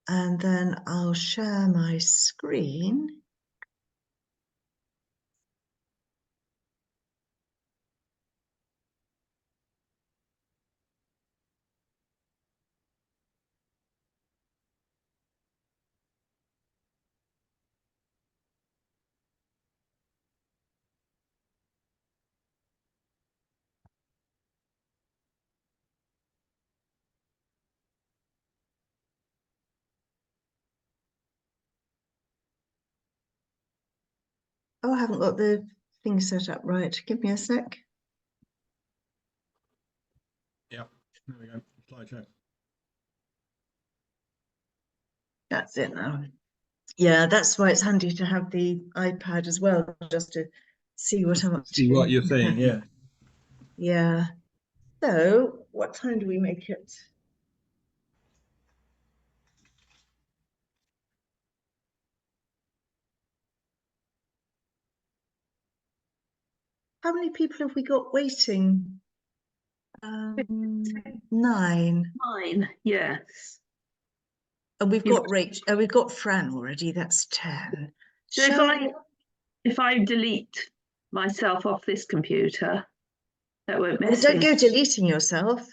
And then I'll share my screen. Oh, I haven't got the thing set up right. Give me a sec. Yeah, there we go. Slideshow. That's it now. Yeah, that's why it's handy to have the iPad as well, just to see what I'm up to. See what you're saying, yeah. Yeah. So, what time do we make it? How many people have we got waiting? 9. 9, yes. And we've got Rachel. We've got Fran already. That's 10. So if I delete myself off this computer, that won't mess don't things. go deleting yourself.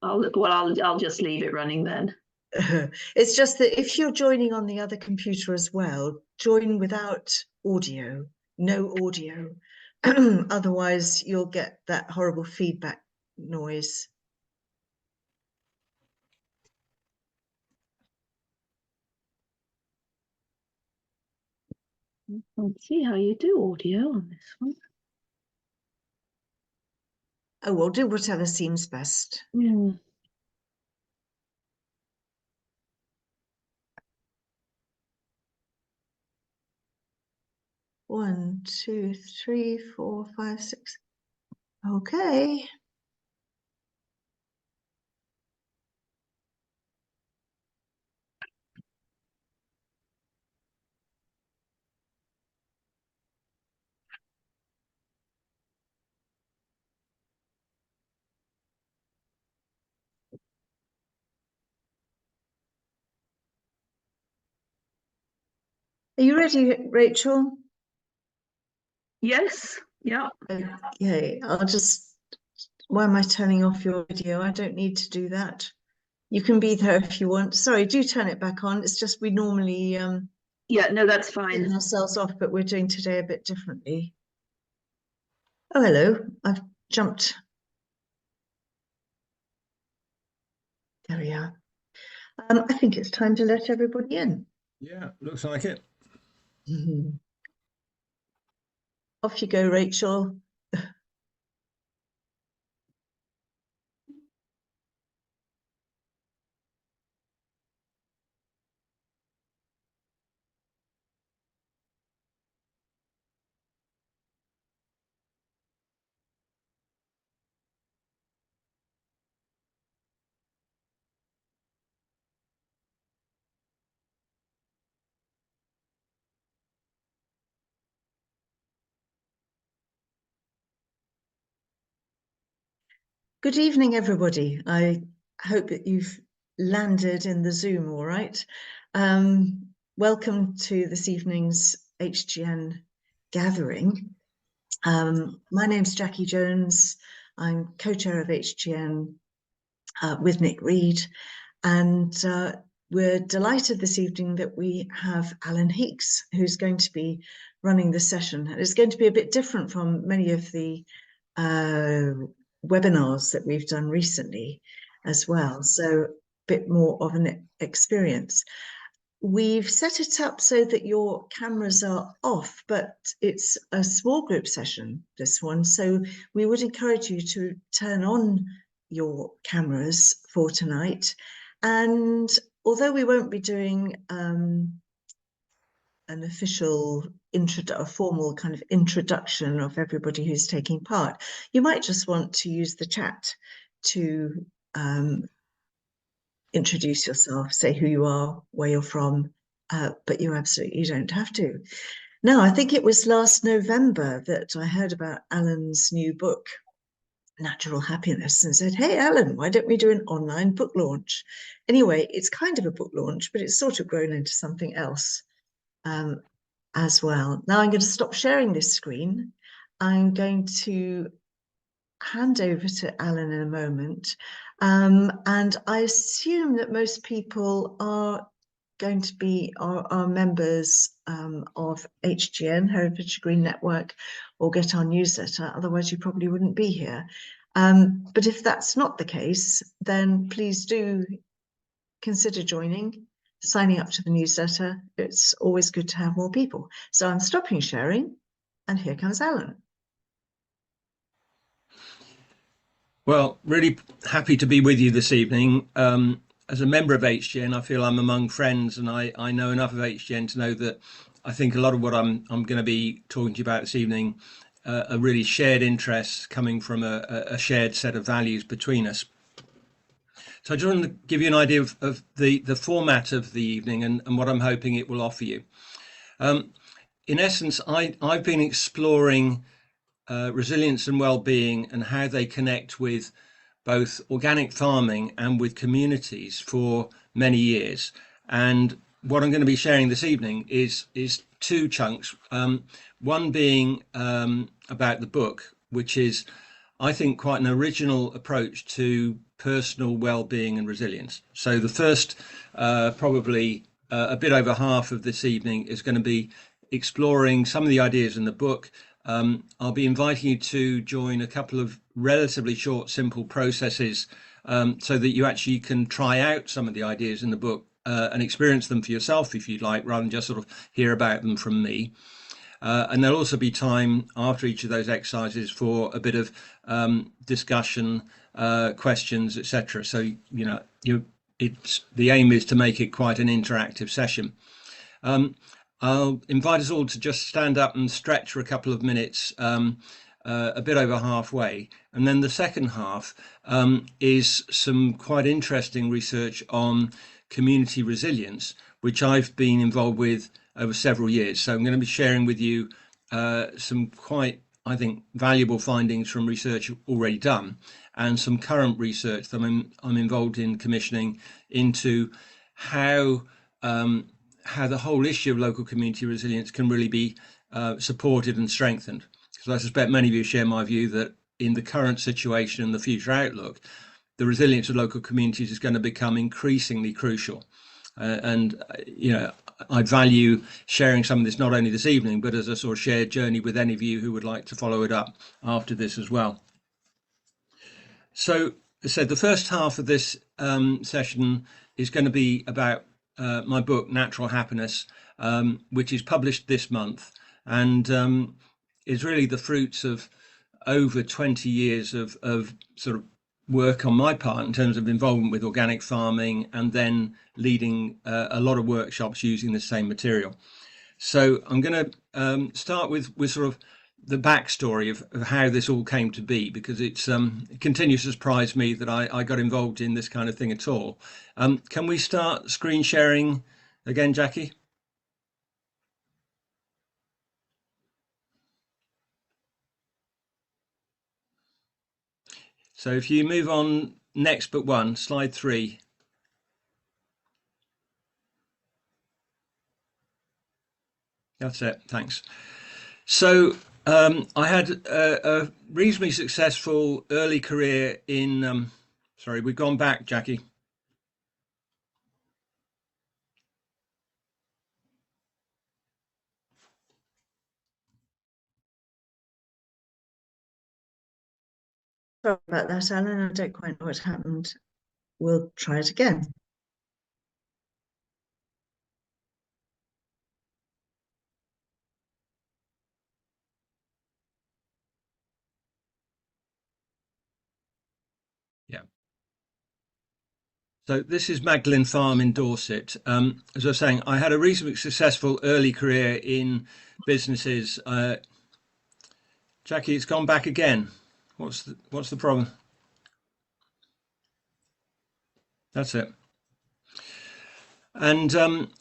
I'll just leave it running then. It's just that if you're joining on the other computer as well, join without audio, no audio. Otherwise, you'll get that horrible feedback noise. Let's see how you do audio on this one. Oh, we'll do whatever seems best. Yeah. One, two, three, 4, 5, 6. Okay. Are you ready, Rachel? Yes. Yeah. Okay, I'll just, why am I turning off your video? I don't need to do that. You can be there if you want. Sorry, do turn it back on. It's just we normally Yeah, no, that's fine. turn ourselves off, but we're doing today a bit differently. Oh, hello. I've jumped. There we are. I think it's time to let everybody in. Yeah, looks like it. Off you go, Rachel. Good evening, everybody. I hope that you've landed in the Zoom all right. Welcome to this evening's HGN gathering. My name's Jackie Jones. I'm co-chair of HGN with Nick Reed, and we're delighted this evening that we have Alan Heeks, who's going to be running the session. It's going to be a bit different from many of the webinars that we've done recently as well, so a bit more of an experience. We've set it up so that your cameras are off, but it's a small group session, this one, so we would encourage you to turn on your cameras for tonight. And although we won't be doing an official a formal kind of introduction of everybody who's taking part, you might just want to use the chat to introduce yourself, say who you are, where you're from, but you don't have to. Now, I think it was last November that I heard about Alan's new book, Natural Happiness, and said, hey, Alan, why don't we do an online book launch? anyway, it's kind of a book launch, but it's sort of grown into something else as well. Now I'm going to stop sharing this screen. I'm going to hand over to Alan in a moment. And I assume that most people are going to be our members of HGN, Heritage Green Network, or get our newsletter. Otherwise, you probably wouldn't be here. But if that's not the case, then please do consider joining, signing up to the newsletter. It's always good to have more people. So I'm stopping sharing, and here comes Alan. Well, really happy to be with you this evening. As a member of HGN, I feel I'm among friends, and I know enough of HGN to know that I think a lot of what I'm going to be talking to you about this evening are really shared interests coming from a shared set of values between us. So I just want to give you an idea of the format of the evening and what I'm hoping it will offer you. In essence, I've been exploring resilience and well-being and how they connect with both organic farming and with communities for many years. And what I'm going to be sharing this evening is two chunks. One being about the book, which is, I think, quite an original approach to personal well-being and resilience. So the first probably a bit over half of this evening is going to be exploring some of the ideas in the book. I'll be inviting you to join a couple of relatively short, simple processes so that you actually can try out some of the ideas in the book and experience them for yourself if you'd like, rather than just sort of hear about them from me. And there'll also be time after each of those exercises for a bit of discussion, questions, etc. So, you know, the aim is to make it quite an interactive session. I'll invite us all to just stand up and stretch for a couple of minutes, a bit over halfway. And then the second half is some quite interesting research on community resilience, which I've been involved with over several years. So I'm going to be sharing with you some quite, I think, valuable findings from research already done and some current research that I'm involved in commissioning into how the whole issue of local community resilience can really be supported and strengthened. Because I suspect many of you share my view that in the current situation and the future outlook, the resilience of local communities is going to become increasingly crucial. And, you know, I value sharing some of this not only this evening, but as a sort of shared journey with any of you who would like to follow it up after this as well. So, as I said, the first half of this session is going to be about my book, Natural Happiness, which is published this month and is really the fruits of over 20 years of sort of work on my part in terms of involvement with organic farming and then leading a lot of workshops using the same material. So I'm going to start with sort of the backstory of how this all came to be, because it continues to surprise me that I got involved in this kind of thing at all. Can we start screen sharing again, Jackie? So if you move on next but one, slide 3. That's it, thanks. So I had a reasonably successful early career in, sorry, we've gone back, Jackie. Sorry about that, Alan. I don't quite know what happened. We'll try it again. Yeah. So this is Magdalen Farm in Dorset. As I was saying, I had a reasonably successful early career in businesses. Jackie, it's gone back again. What's the problem? That's it. And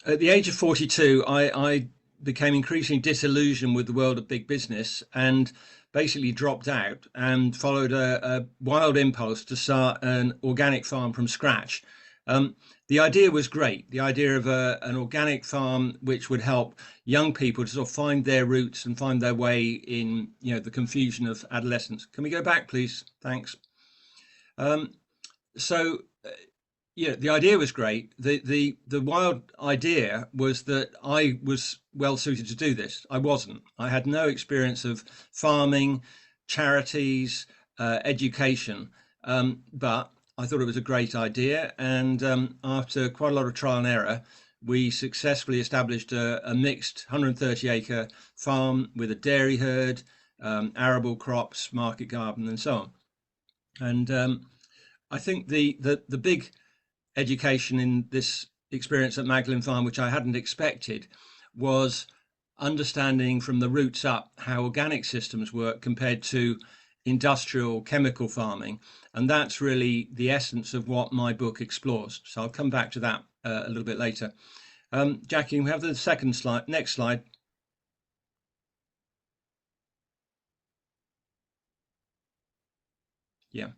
at the age of 42, I became increasingly disillusioned with the world of big business and basically dropped out and followed a wild impulse to start an organic farm from scratch. The idea was great. The idea of an organic farm which would help young people to sort of find their roots and find their way in, the confusion of adolescence. Can we go back, please? Thanks. So the idea was great. The wild idea was that I was well suited to do this. I wasn't. I had no experience of farming, charities, education, but I thought it was a great idea. And after quite a lot of trial and error, we successfully established a mixed 130-acre farm with a dairy herd, arable crops, market garden, and so on. And I think the big education in this experience at Magdalen Farm, which I hadn't expected, was understanding from the roots up how organic systems work compared to industrial chemical farming. And that's really the essence of what my book explores. So I'll come back to that a little bit later. Jackie, we have the second slide. Next slide. Yeah.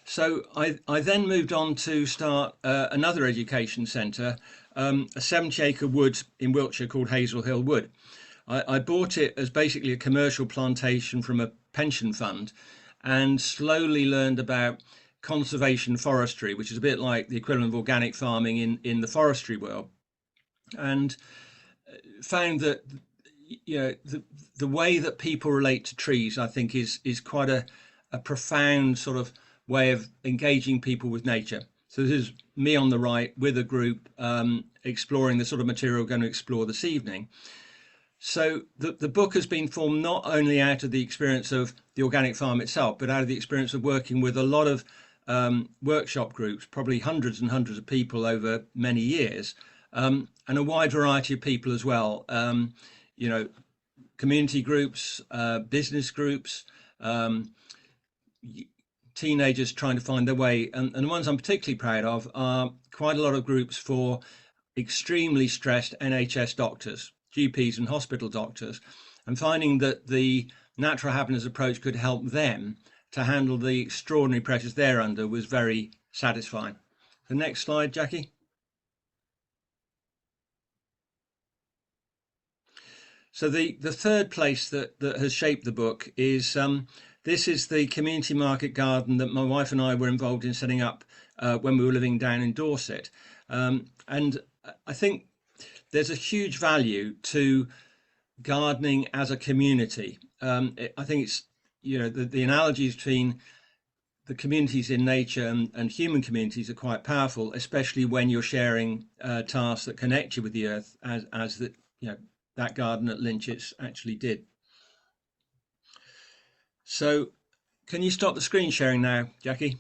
So I then moved on to start another education centre, a 70-acre wood in Wiltshire called Hazel Hill Wood. I bought it as basically a commercial plantation from a pension fund, and slowly learned about conservation forestry, which is a bit like the equivalent of organic farming in the forestry world, and found that the way that people relate to trees, I think, is quite a profound sort of way of engaging people with nature. So this is me on the right with a group exploring the sort of material we're going to explore this evening. So the book has been formed not only out of the experience of the organic farm itself, but out of the experience of working with a lot of workshop groups, probably hundreds and hundreds of people over many years, and a wide variety of people as well. Community groups, business groups, teenagers trying to find their way. And the ones I'm particularly proud of are quite a lot of groups for extremely stressed NHS doctors, GPs and hospital doctors, and finding that the natural happiness approach could help them to handle the extraordinary pressures they're under was very satisfying. The next slide, Jackie. So the third place that has shaped the book is this is the community market garden that my wife and I were involved in setting up when we were living down in Dorset. And I think there's a huge value to gardening as a community. I think it's, the analogies between the communities in nature and human communities are quite powerful, especially when you're sharing tasks that connect you with the earth, as that garden at Lynch's actually did. So can you stop the screen sharing now, Jackie?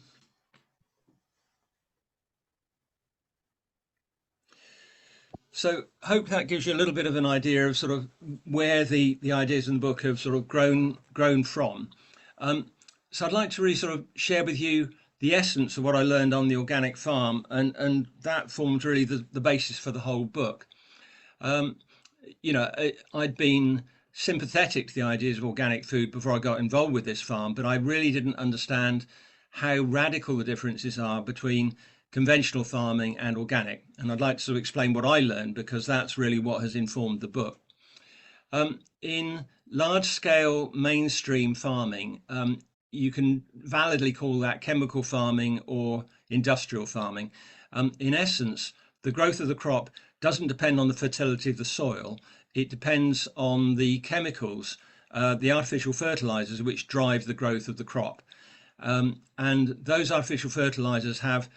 So hope that gives you a little bit of an idea of sort of where the ideas in the book have sort of grown from. So I'd like to really sort of share with you the essence of what I learned on the organic farm, and that formed really the basis for the whole book. I'd been sympathetic to the ideas of organic food before I got involved with this farm, but I really didn't understand how radical the differences are between conventional farming and organic. And I'd like to sort of explain what I learned, because that's really what has informed the book. In large-scale mainstream farming, you can validly call that chemical farming or industrial farming. In essence, the growth of the crop doesn't depend on the fertility of the soil. It depends on the chemicals, the artificial fertilizers, which drive the growth of the crop. And those artificial fertilizers have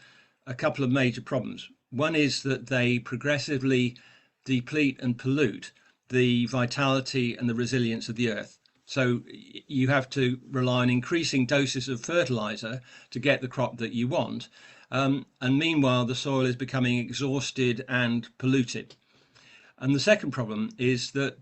a couple of major problems. One is that they progressively deplete and pollute the vitality and the resilience of the earth. So you have to rely on increasing doses of fertilizer to get the crop that you want. And meanwhile, the soil is becoming exhausted and polluted. And the second problem is that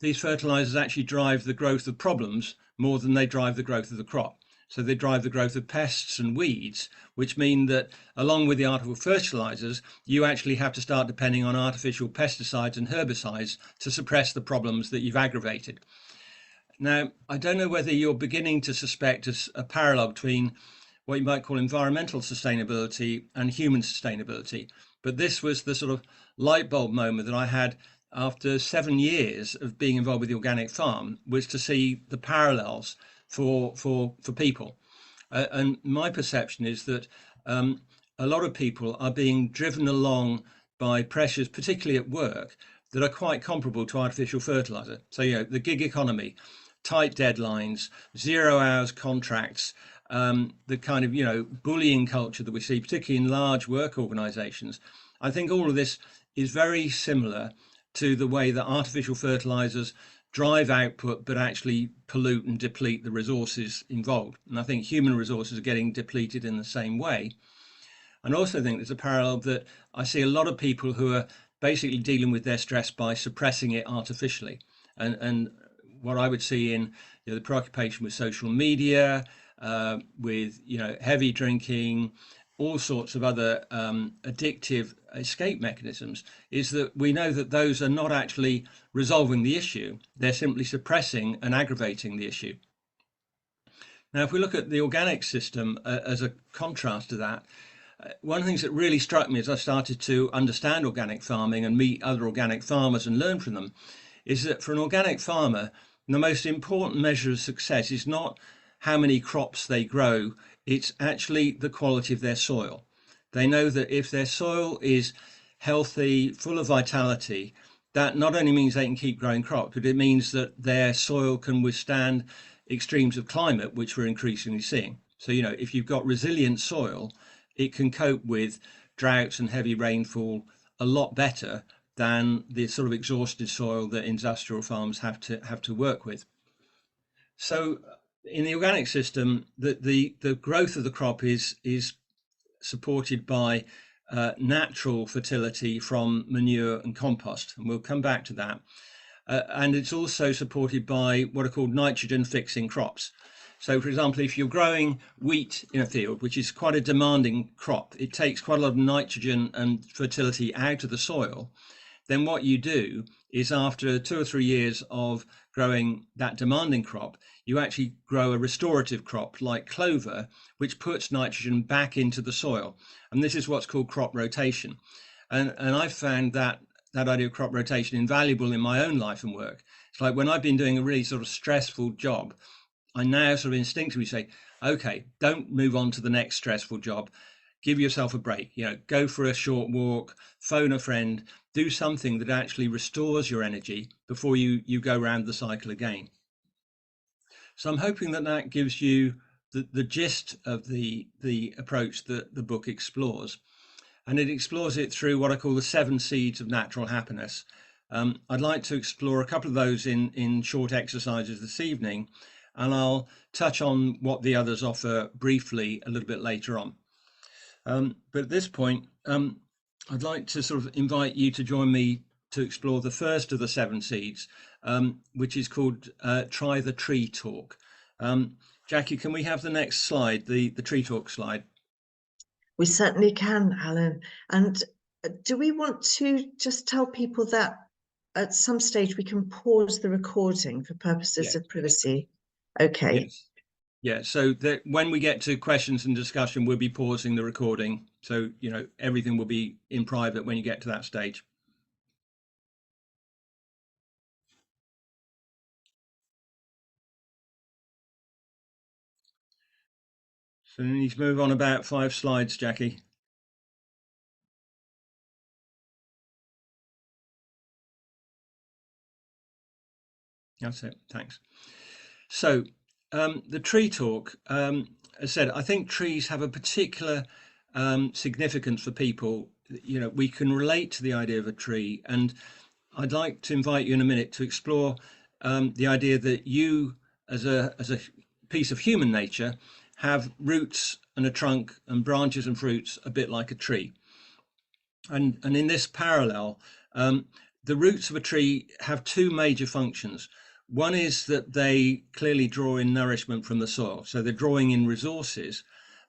these fertilizers actually drive the growth of problems more than they drive the growth of the crop. So they drive the growth of pests and weeds, which mean that along with the artificial fertilizers, you actually have to start depending on artificial pesticides and herbicides to suppress the problems that you've aggravated. Now, I don't know whether you're beginning to suspect a parallel between what you might call environmental sustainability and human sustainability. But this was the sort of light bulb moment that I had after 7 years of being involved with the organic farm, was to see the parallels for people. And my perception is that a lot of people are being driven along by pressures, particularly at work, that are quite comparable to artificial fertilizer. So, the gig economy, tight deadlines, 0 hours contracts, the kind of, bullying culture that we see, particularly in large work organizations. I think all of this is very similar to the way that artificial fertilizers drive output, but actually pollute and deplete the resources involved. And I think human resources are getting depleted in the same way. And also think there's a parallel that I see a lot of people who are basically dealing with their stress by suppressing it artificially. And what I would see in the preoccupation with social media, with heavy drinking, all sorts of other addictive escape mechanisms, is that we know that those are not actually resolving the issue. They're simply suppressing and aggravating the issue. Now, if we look at the organic system as a contrast to that, one of the things that really struck me as I started to understand organic farming and meet other organic farmers and learn from them, is that for an organic farmer, the most important measure of success is not how many crops they grow, it's actually the quality of their soil. They know that if their soil is healthy, full of vitality, that not only means they can keep growing crops, but it means that their soil can withstand extremes of climate, which we're increasingly seeing. So, if you've got resilient soil, it can cope with droughts and heavy rainfall a lot better than the sort of exhausted soil that industrial farms have to work with. So in the organic system, the growth of the crop is supported by natural fertility from manure and compost, and we'll come back to that. And it's also supported by what are called nitrogen fixing crops. So, for example, if you're growing wheat in a field, which is quite a demanding crop, it takes quite a lot of nitrogen and fertility out of the soil. Then what you do is, after 2 or 3 years of growing that demanding crop, you actually grow a restorative crop like clover, which puts nitrogen back into the soil. And this is what's called crop rotation. And I've found that idea of crop rotation invaluable in my own life and work. It's like when I've been doing a really sort of stressful job, I now sort of instinctively say, okay, don't move on to the next stressful job. Give yourself a break, go for a short walk, phone a friend, do something that actually restores your energy before you go around the cycle again. So I'm hoping that gives you the gist of the approach that the book explores. And it explores it through what I call the 7 seeds of natural happiness. I'd like to explore a couple of those in short exercises this evening, and I'll touch on what the others offer briefly a little bit later on. But at this point, I'd like to sort of invite you to join me to explore the first of the 7 seeds, which is called Try the Tree Talk. Jackie, can we have the next slide, the Tree Talk slide? We certainly can, Alan. And do we want to just tell people that at some stage we can pause the recording for purposes of privacy? Okay. Yes. Yeah, so that when we get to questions and discussion, we'll be pausing the recording. So, everything will be in private when you get to that stage. So you need to move on about 5 slides, Jackie. That's it, thanks. So the tree talk, as I said, I think trees have a particular significance for people. We can relate to the idea of a tree, and I'd like to invite you in a minute to explore the idea that you, as a piece of human nature, have roots and a trunk and branches and fruits a bit like a tree. And in this parallel, the roots of a tree have 2 major functions. One is that they clearly draw in nourishment from the soil, so they're drawing in resources.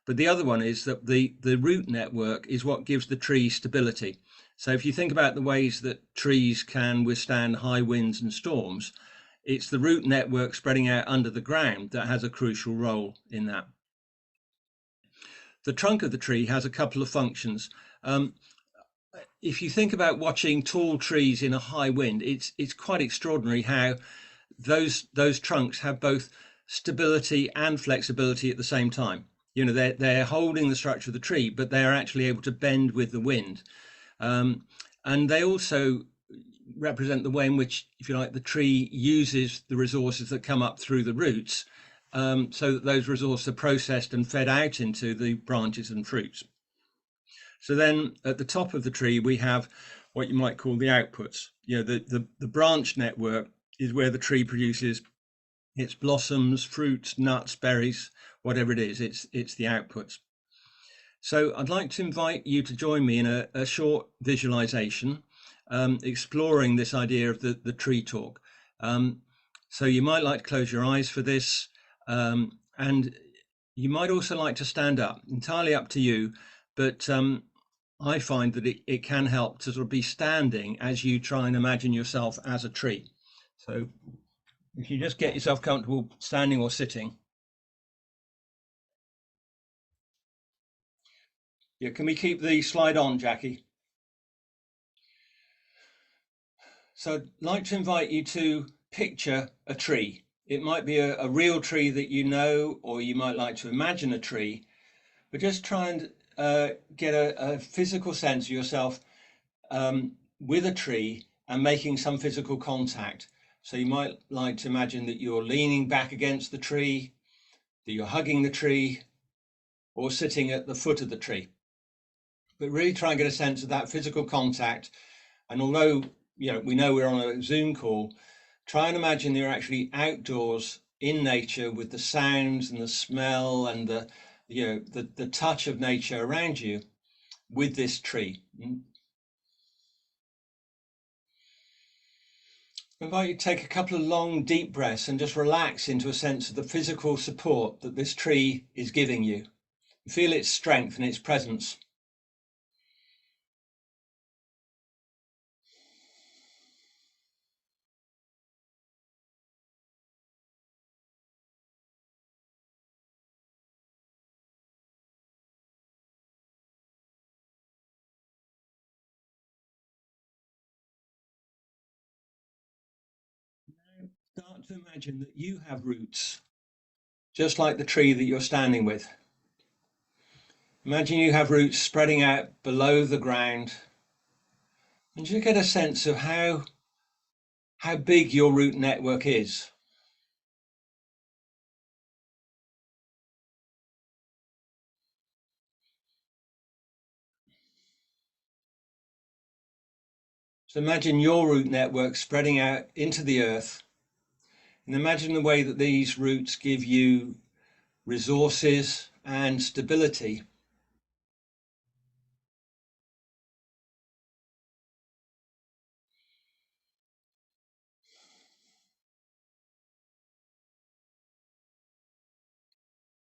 But the other one is that the root network is what gives the tree stability. So if you think about the ways that trees can withstand high winds and storms, it's the root network spreading out under the ground that has a crucial role in that. the trunk of the tree has a couple of functions. If you think about watching tall trees in a high wind, it's quite extraordinary how those trunks have both stability and flexibility at the same time. You know, they're holding the structure of the tree, but they are actually able to bend with the wind. And they also represent the way in which, if you like, the tree uses the resources that come up through the roots, so that those resources are processed and fed out into the branches and fruits. So then at the top of the tree, we have what you might call the outputs. You know, the branch network is where the tree produces its blossoms, fruits, nuts, berries, whatever it is, it's the outputs. So I'd like to invite you to join me in a short visualization, exploring this idea of the tree talk. So you might like to close your eyes for this, and you might also like to stand up, entirely up to you, but I find that it can help to sort of be standing as you try and imagine yourself as a tree. So if you just get yourself comfortable standing or sitting. Yeah, can we keep the slide on, Jackie? So I'd like to invite you to picture a tree. It might be a real tree that you know, or you might like to imagine a tree, but just try and get a physical sense of yourself with a tree and making some physical contact. So you might like to imagine that you're leaning back against the tree, that you're hugging the tree, or sitting at the foot of the tree. But really try and get a sense of that physical contact. And although we know we're on a Zoom call, try and imagine you're actually outdoors in nature with the sounds and the smell and the touch of nature around you with this tree. I invite you to take a couple of long, deep breaths and just relax into a sense of the physical support that this tree is giving you. Feel its strength and its presence. Start to imagine that you have roots, just like the tree that you're standing with. Imagine you have roots spreading out below the ground, and you get a sense of how big your root network is. So imagine your root network spreading out into the earth, and imagine the way that these roots give you resources and stability.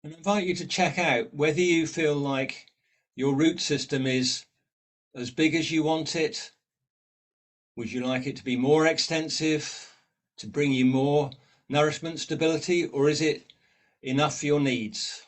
And I invite you to check out whether you feel like your root system is as big as you want it. Would you like it to be more extensive, to bring you more nourishment, stability, or is it enough for your needs?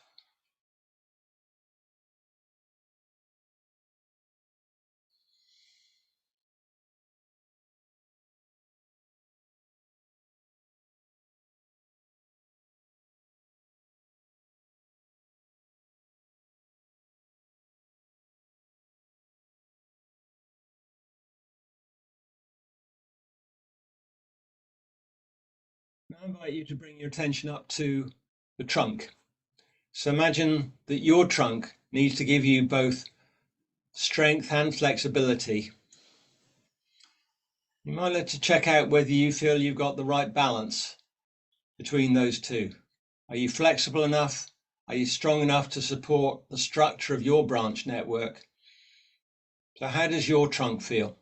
Now I invite you to bring your attention up to the trunk. So imagine that your trunk needs to give you both strength and flexibility. You might like to check out whether you feel you've got the right balance between those two. Are you flexible enough? Are you strong enough to support the structure of your branch network? So how does your trunk feel?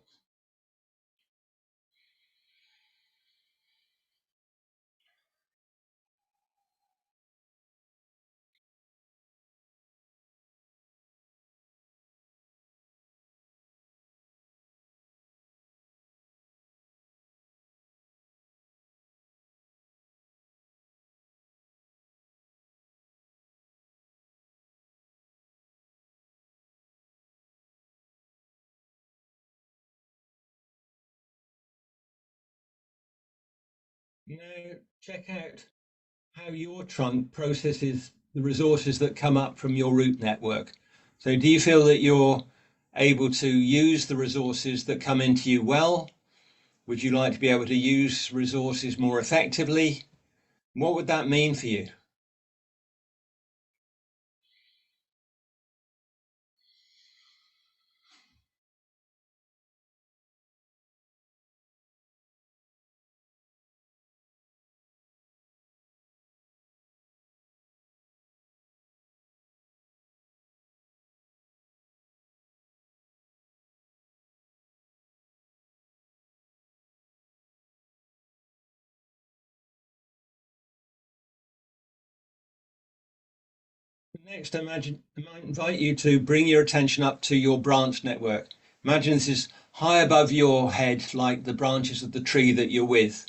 Now, check out how your trunk processes the resources that come up from your root network. So do you feel that you're able to use the resources that come into you well? Would you like to be able to use resources more effectively? What would that mean for you? Next, I might invite you to bring your attention up to your branch network. Imagine this is high above your head, like the branches of the tree that you're with.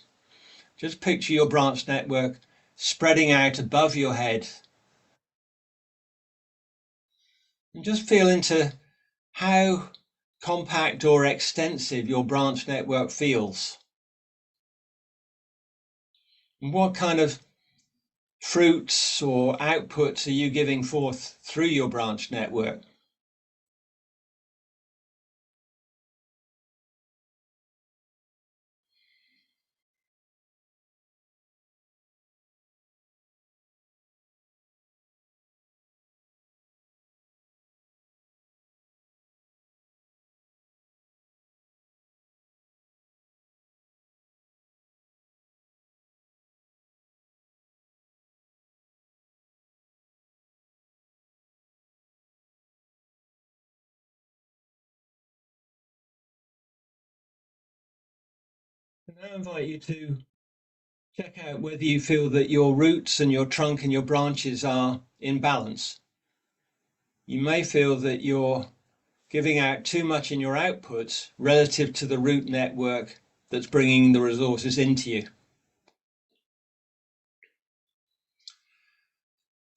Just picture your branch network spreading out above your head. And just feel into how compact or extensive your branch network feels. And what kind of fruits or outputs are you giving forth through your branch network? And now I invite you to check out whether you feel that your roots and your trunk and your branches are in balance. You may feel that you're giving out too much in your outputs relative to the root network that's bringing the resources into you.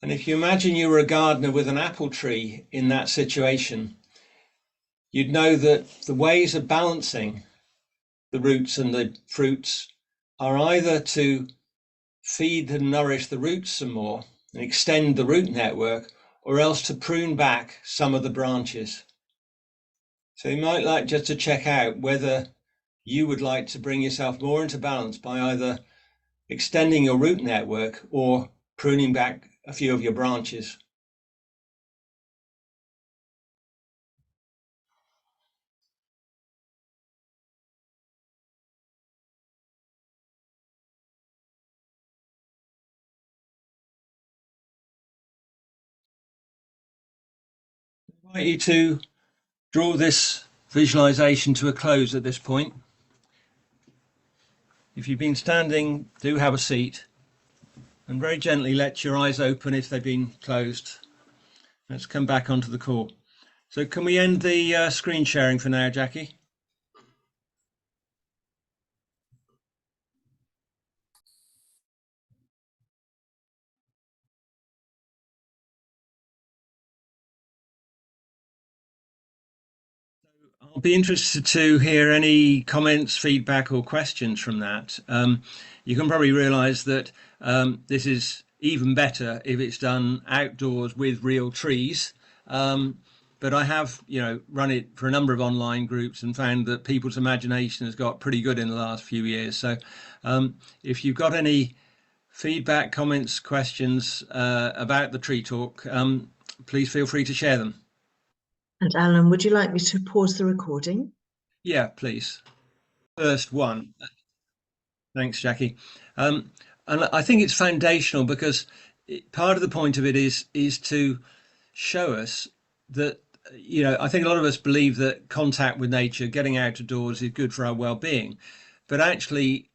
And if you imagine you were a gardener with an apple tree in that situation, you'd know that the ways of balancing the roots and the fruits are either to feed and nourish the roots some more and extend the root network, or else to prune back some of the branches. So you might like just to check out whether you would like to bring yourself more into balance by either extending your root network or pruning back a few of your branches. I invite you to draw this visualization to a close at this point. If you've been standing, do have a seat and very gently let your eyes open if they've been closed. Let's come back onto the call. So can we end the screen sharing for now, Jackie? I'll be interested to hear any comments, feedback or questions from that. You can probably realise that this is even better if it's done outdoors with real trees. But I have, run it for a number of online groups and found that people's imagination has got pretty good in the last few years. So if you've got any feedback, comments, questions about the tree talk, please feel free to share them. And Alan, would you like me to pause the recording? Yeah, please. First one. Thanks, Jackie. And I think it's foundational because part of the point of it is to show us that, I think a lot of us believe that contact with nature, getting outdoors is good for our well-being, but actually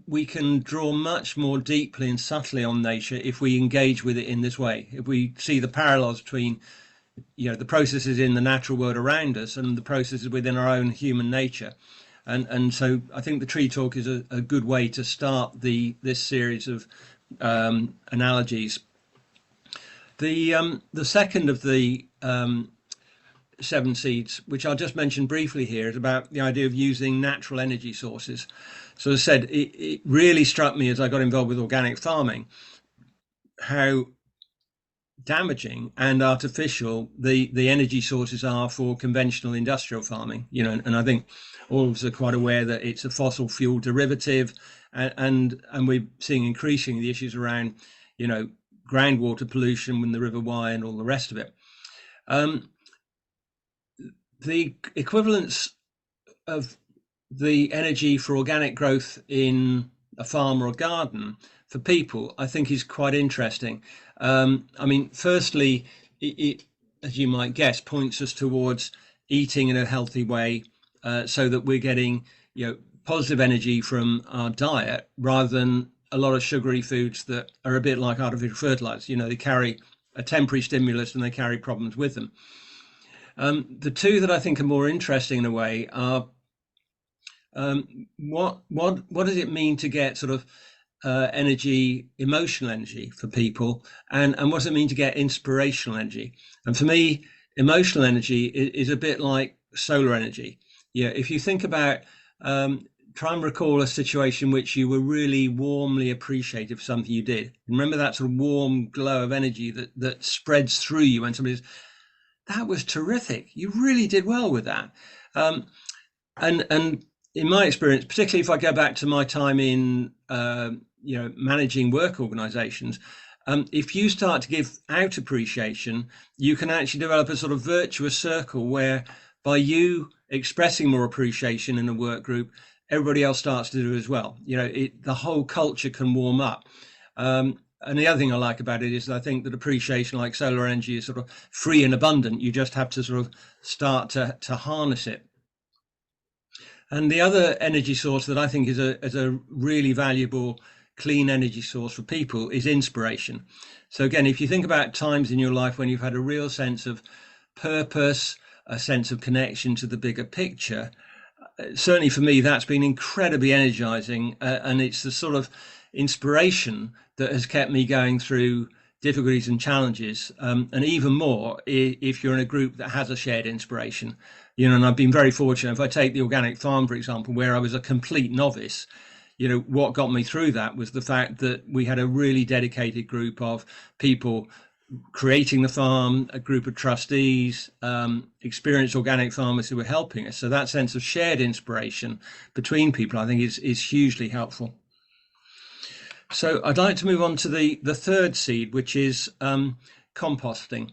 we can draw much more deeply and subtly on nature if we engage with it in this way. If we see the parallels between the processes in the natural world around us and the processes within our own human nature. And so I think the tree talk is a good way to start this series of analogies. The second of the seven seeds, which I'll just mention briefly here, is about the idea of using natural energy sources. So as I said, it really struck me as I got involved with organic farming how damaging and artificial the energy sources are for conventional industrial farming. And I think all of us are quite aware that it's a fossil fuel derivative, and we're seeing increasingly the issues around groundwater pollution with the River Wye and all the rest of it. The equivalence of the energy for organic growth in a farm or a garden for people, I think, is quite interesting. I mean, firstly, it, as you might guess, points us towards eating in a healthy way, so that we're getting, positive energy from our diet rather than a lot of sugary foods that are a bit like artificial fertilizers. They carry a temporary stimulus and they carry problems with them. The two that I think are more interesting in a way are what does it mean to get sort of energy, emotional energy for people, and what does it mean to get inspirational energy? And for me, emotional energy is a bit like solar energy. If you think about, try and recall a situation in which you were really warmly appreciative of something you did. Remember that sort of warm glow of energy that spreads through you when somebody's, that was terrific, you really did well with that. And in my experience, particularly if I go back to my time in managing work organizations, if you start to give out appreciation, you can actually develop a sort of virtuous circle where, by you expressing more appreciation in a work group, everybody else starts to do as well. The whole culture can warm up. And the other thing I like about it is that I think that appreciation, like solar energy, is sort of free and abundant. You just have to sort of start to harness it. And the other energy source that I think is a really valuable clean energy source for people is inspiration. So again, if you think about times in your life when you've had a real sense of purpose, a sense of connection to the bigger picture, certainly for me, that's been incredibly energizing. And it's the sort of inspiration that has kept me going through difficulties and challenges, and even more if you're in a group that has a shared inspiration. And I've been very fortunate. If I take the organic farm, for example, where I was a complete novice, what got me through that was the fact that we had a really dedicated group of people creating the farm, a group of trustees, experienced organic farmers who were helping us. So that sense of shared inspiration between people, I think, is hugely helpful. So I'd like to move on to the third seed, which is composting.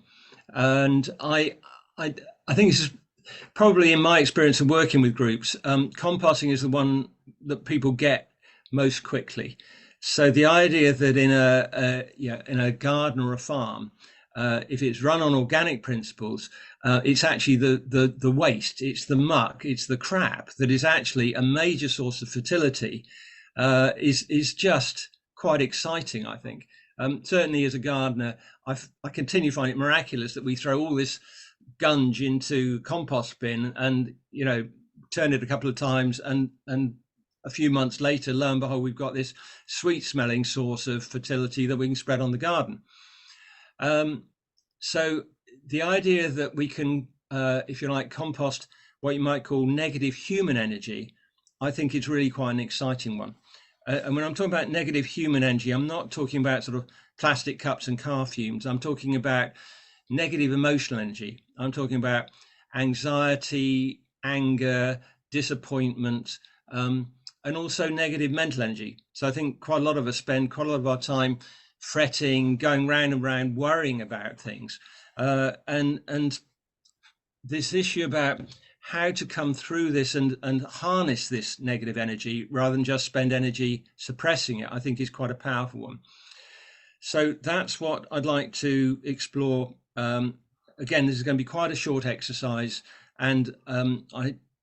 And I think this is probably, in my experience of working with groups, composting is the one that people get most quickly. So the idea that in a garden or a farm, if it's run on organic principles, it's actually the waste, it's the muck, it's the crap that is actually a major source of fertility, is just quite exciting, I think. Certainly as a gardener, I continue to find it miraculous that we throw all this gunge into compost bin and turn it a couple of times, and a few months later, lo and behold, we've got this sweet smelling source of fertility that we can spread on the garden. So the idea that we can, if you like, compost what you might call negative human energy, I think is really quite an exciting one. And when I'm talking about negative human energy, I'm not talking about sort of plastic cups and car fumes. I'm talking about negative emotional energy. I'm talking about anxiety, anger, disappointment, and also negative mental energy. So I think quite a lot of us spend quite a lot of our time fretting, going round and round, worrying about things. And this issue about how to come through this and harness this negative energy rather than just spend energy suppressing it, I think is quite a powerful one. So that's what I'd like to explore. Again, this is going to be quite a short exercise, and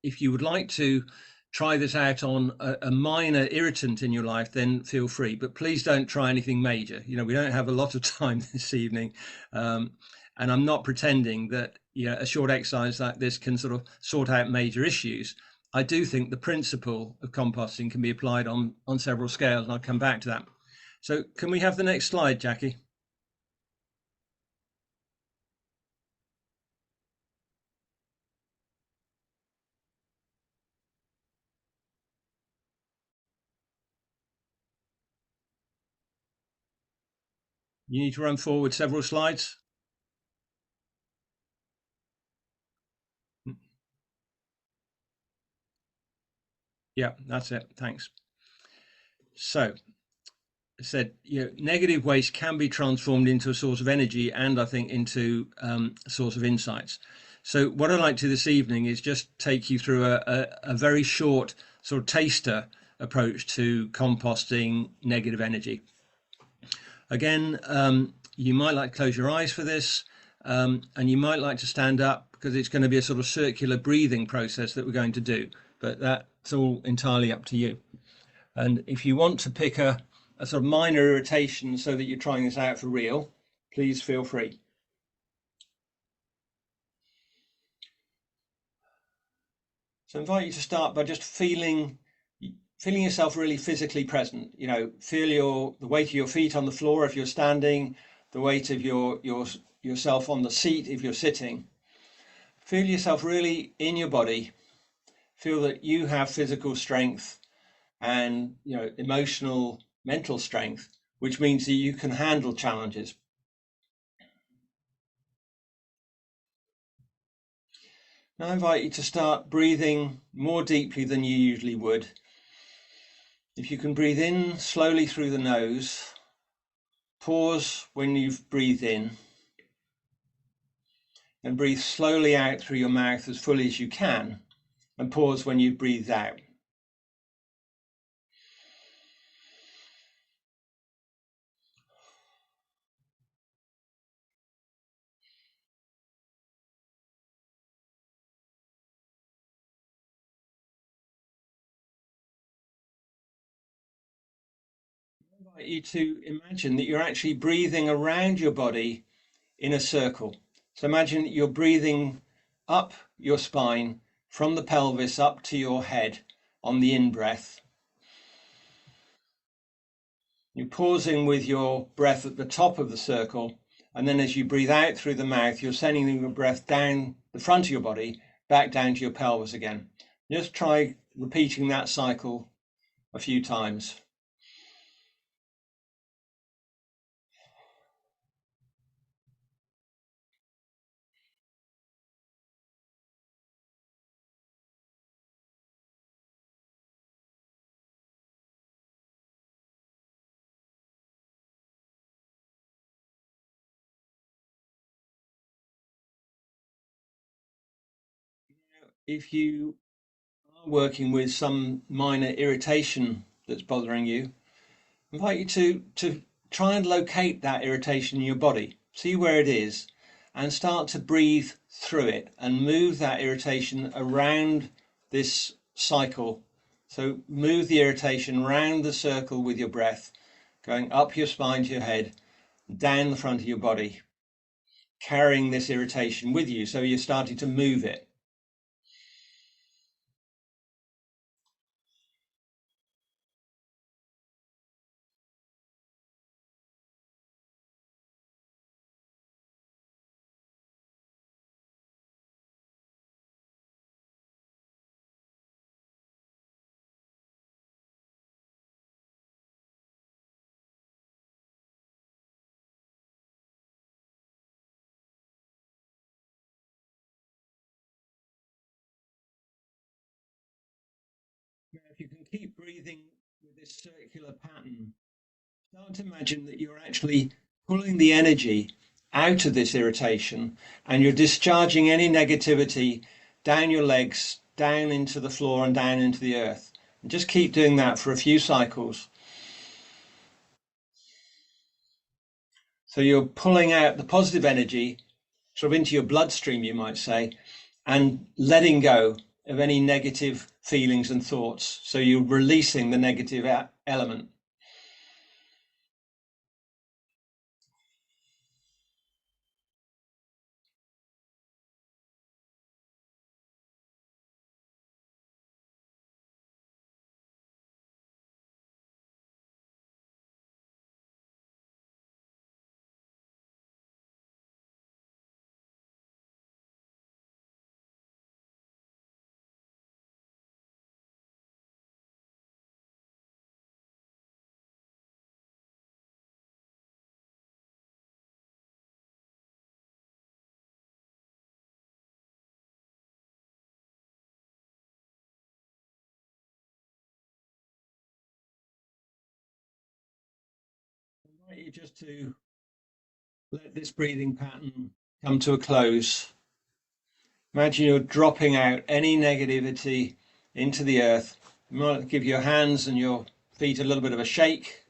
if you would like to try this out on a minor irritant in your life, then feel free, but please don't try anything major. We don't have a lot of time this evening, and I'm not pretending that a short exercise like this can sort of sort out major issues. I do think the principle of composting can be applied on several scales, and I'll come back to that. So can we have the next slide, Jackie? You need to run forward several slides. Yeah, that's it. Thanks. So, I said, negative waste can be transformed into a source of energy, and I think into a source of insights. So what I'd like to this evening is just take you through a very short sort of taster approach to composting negative energy. Again, you might like to close your eyes for this, and you might like to stand up, because it's going to be a sort of circular breathing process that we're going to do, but that's all entirely up to you. And if you want to pick a sort of minor irritation so that you're trying this out for real, please feel free. So I invite you to start by just feeling yourself really physically present. Feel the weight of your feet on the floor if you're standing, the weight of yourself on the seat if you're sitting. Feel yourself really in your body. Feel that you have physical strength and emotional, mental strength, which means that you can handle challenges. Now I invite you to start breathing more deeply than you usually would. If you can breathe in slowly through the nose, pause when you've breathed in, and breathe slowly out through your mouth as fully as you can, and pause when you've breathed out. I invite you to imagine that you're actually breathing around your body in a circle. So imagine that you're breathing up your spine from the pelvis up to your head on the in-breath. You're pausing with your breath at the top of the circle, and then as you breathe out through the mouth, you're sending your breath down the front of your body, back down to your pelvis again. Just try repeating that cycle a few times. If you are working with some minor irritation that's bothering you, I invite you to try and locate that irritation in your body. See where it is and start to breathe through it and move that irritation around this cycle. So move the irritation around the circle with your breath, going up your spine to your head, down the front of your body, carrying this irritation with you. So you're starting to move it. Now, if you can keep breathing with this circular pattern, start to imagine that you're actually pulling the energy out of this irritation and you're discharging any negativity down your legs, down into the floor and down into the earth. And just keep doing that for a few cycles. So you're pulling out the positive energy sort of into your bloodstream, you might say, and letting go of any negative feelings and thoughts. So you're releasing the negative element. I want you just to let this breathing pattern come to a close. Imagine you're dropping out any negativity into the earth. You might give your hands and your feet a little bit of a shake.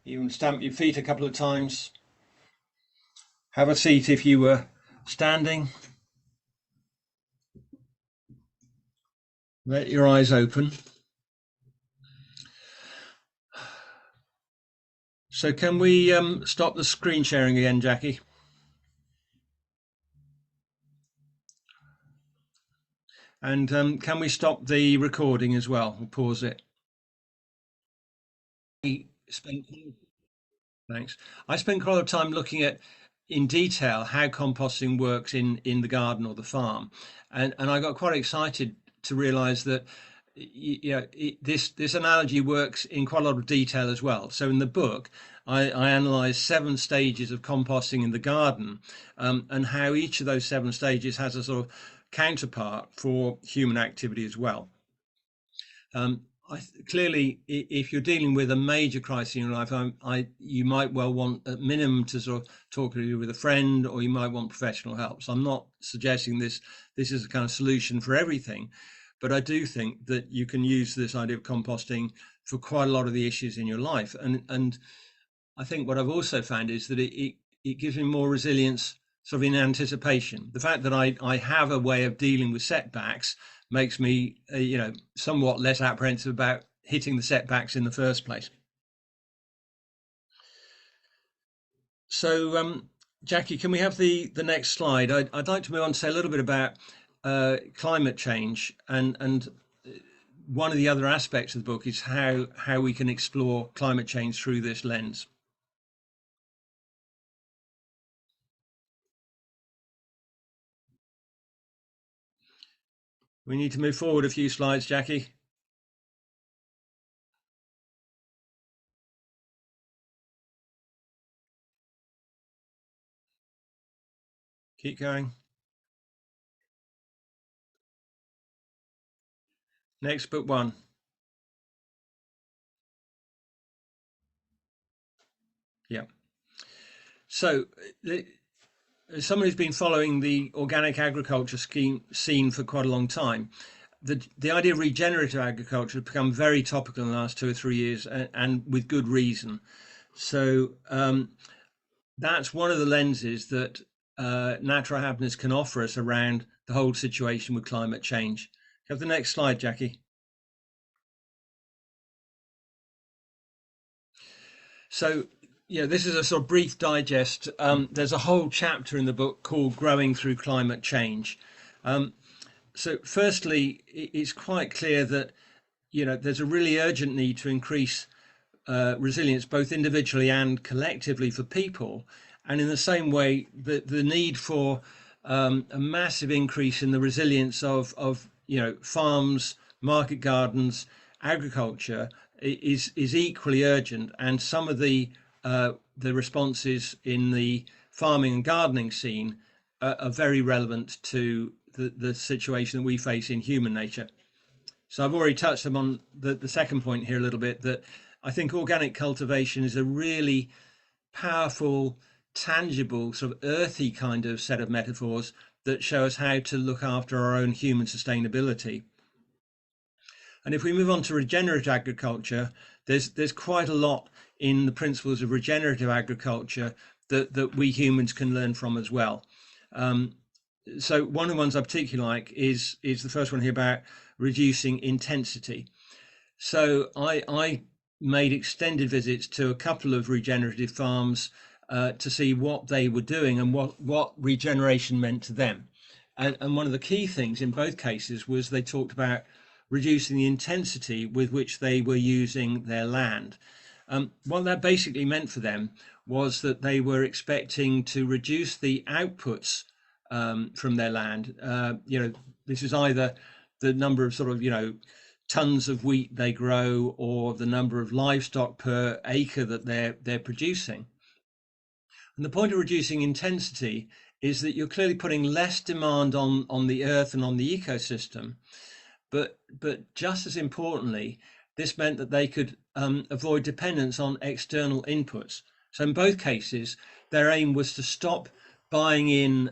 You can stamp your feet a couple of times. Have a seat if you were standing. Let your eyes open. So can we stop the screen sharing again, Jackie? And can we stop the recording as well? We'll pause it. Thanks. I spent quite a lot of time looking at in detail how composting works in the garden or the farm, and I got quite excited to realise that this analogy works in quite a lot of detail as well. So in the book, I analysed 7 stages of composting in the garden, and how each of those 7 stages has a sort of counterpart for human activity as well. Clearly, if you're dealing with a major crisis in your life, you might well want at minimum to sort of talk with a friend, or you might want professional help. So I'm not suggesting this is a kind of solution for everything, but I do think that you can use this idea of composting for quite a lot of the issues in your life. And I think what I've also found is that it gives me more resilience sort of in anticipation. The fact that I have a way of dealing with setbacks makes me, somewhat less apprehensive about hitting the setbacks in the first place. So, Jackie, can we have the next slide? I'd like to move on to say a little bit about climate change, and one of the other aspects of the book is how we can explore climate change through this lens. We need to move forward a few slides, Jackie. Keep going. Next, book 1. Yeah. So, as someone who's been following the organic agriculture scene for quite a long time, the idea of regenerative agriculture has become very topical in the last 2 or 3 years, and with good reason. So that's one of the lenses that natural happiness can offer us around the whole situation with climate change. Have the next slide, Jackie. So, this is a sort of brief digest. There's a whole chapter in the book called Growing Through Climate Change. So firstly, it's quite clear that, there's a really urgent need to increase resilience, both individually and collectively for people. And in the same way, the need for a massive increase in the resilience of farms, market gardens, agriculture is equally urgent. And some of the responses in the farming and gardening scene are very relevant to the situation that we face in human nature. So I've already touched on the second point here a little bit, that I think organic cultivation is a really powerful, tangible, sort of earthy kind of set of metaphors that show us how to look after our own human sustainability. And if we move on to regenerative agriculture, there's quite a lot in the principles of regenerative agriculture that we humans can learn from as well. So one of the ones I particularly like is the first one here about reducing intensity. So I made extended visits to a couple of regenerative farms to see what they were doing and what regeneration meant to them. And one of the key things in both cases was they talked about reducing the intensity with which they were using their land. What that basically meant for them was that they were expecting to reduce the outputs from their land. This is either the number of sort of, tons of wheat they grow, or the number of livestock per acre that they're producing. And the point of reducing intensity is that you're clearly putting less demand on the earth and on the ecosystem. But just as importantly, this meant that they could avoid dependence on external inputs. So in both cases, their aim was to stop buying in,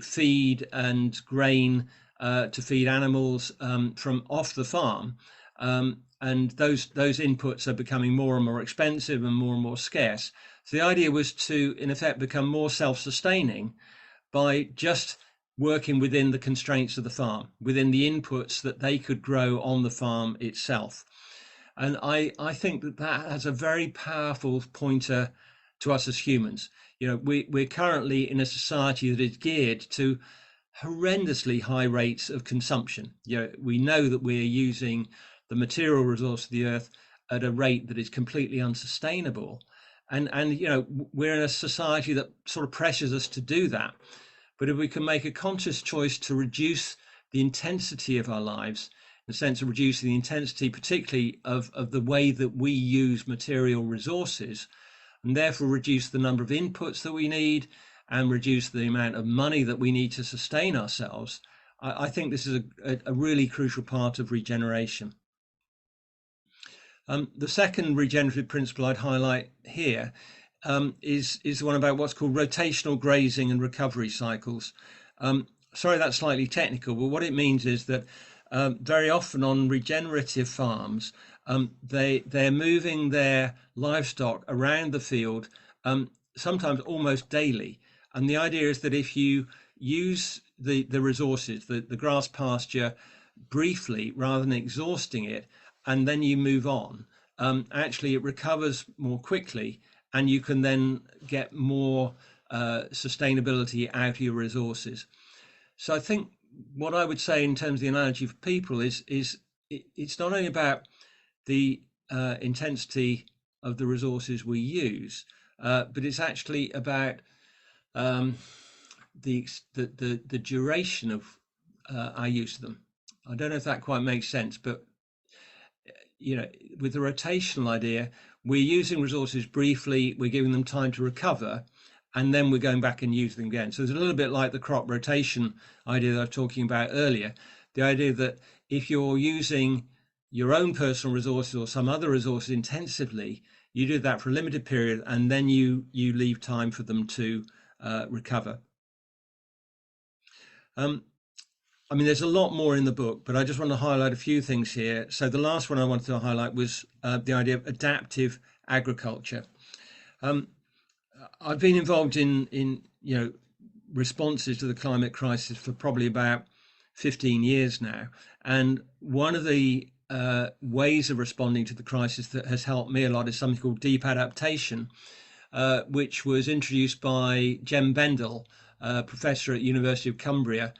feed and grain to feed animals from off the farm. And those inputs are becoming more and more expensive and more scarce. So the idea was to, in effect, become more self-sustaining by just working within the constraints of the farm, within the inputs that they could grow on the farm itself. And I think that has a very powerful pointer to us as humans. We're currently in a society that is geared to horrendously high rates of consumption. We know that we're using the material resource of the earth at a rate that is completely unsustainable. And we're in a society that sort of pressures us to do that. But if we can make a conscious choice to reduce the intensity of our lives, in the sense of reducing the intensity, particularly of the way that we use material resources, and therefore reduce the number of inputs that we need and reduce the amount of money that we need to sustain ourselves, I think this is a really crucial part of regeneration. The second regenerative principle I'd highlight here is the one about what's called rotational grazing and recovery cycles. Sorry, that's slightly technical, but what it means is that very often on regenerative farms, they're moving their livestock around the field, sometimes almost daily. And the idea is that if you use the resources, the grass pasture, briefly rather than exhausting it, and then you move on, actually it recovers more quickly, and you can then get more sustainability out of your resources. So I think what I would say in terms of the analogy for people is it's not only about the intensity of the resources we use, but it's actually about the duration of our use of them. I don't know if that quite makes sense, but with the rotational idea, we're using resources briefly, we're giving them time to recover, and then we're going back and using them again. So it's a little bit like the crop rotation idea that I was talking about earlier. The idea that if you're using your own personal resources or some other resources intensively, you do that for a limited period, and then you leave time for them to recover. There's a lot more in the book, but I just want to highlight a few things here. So the last one I wanted to highlight was the idea of adaptive agriculture. I've been involved in responses to the climate crisis for probably about 15 years now. And one of the ways of responding to the crisis that has helped me a lot is something called deep adaptation, which was introduced by Jem Bendell, professor at University of Cumbria,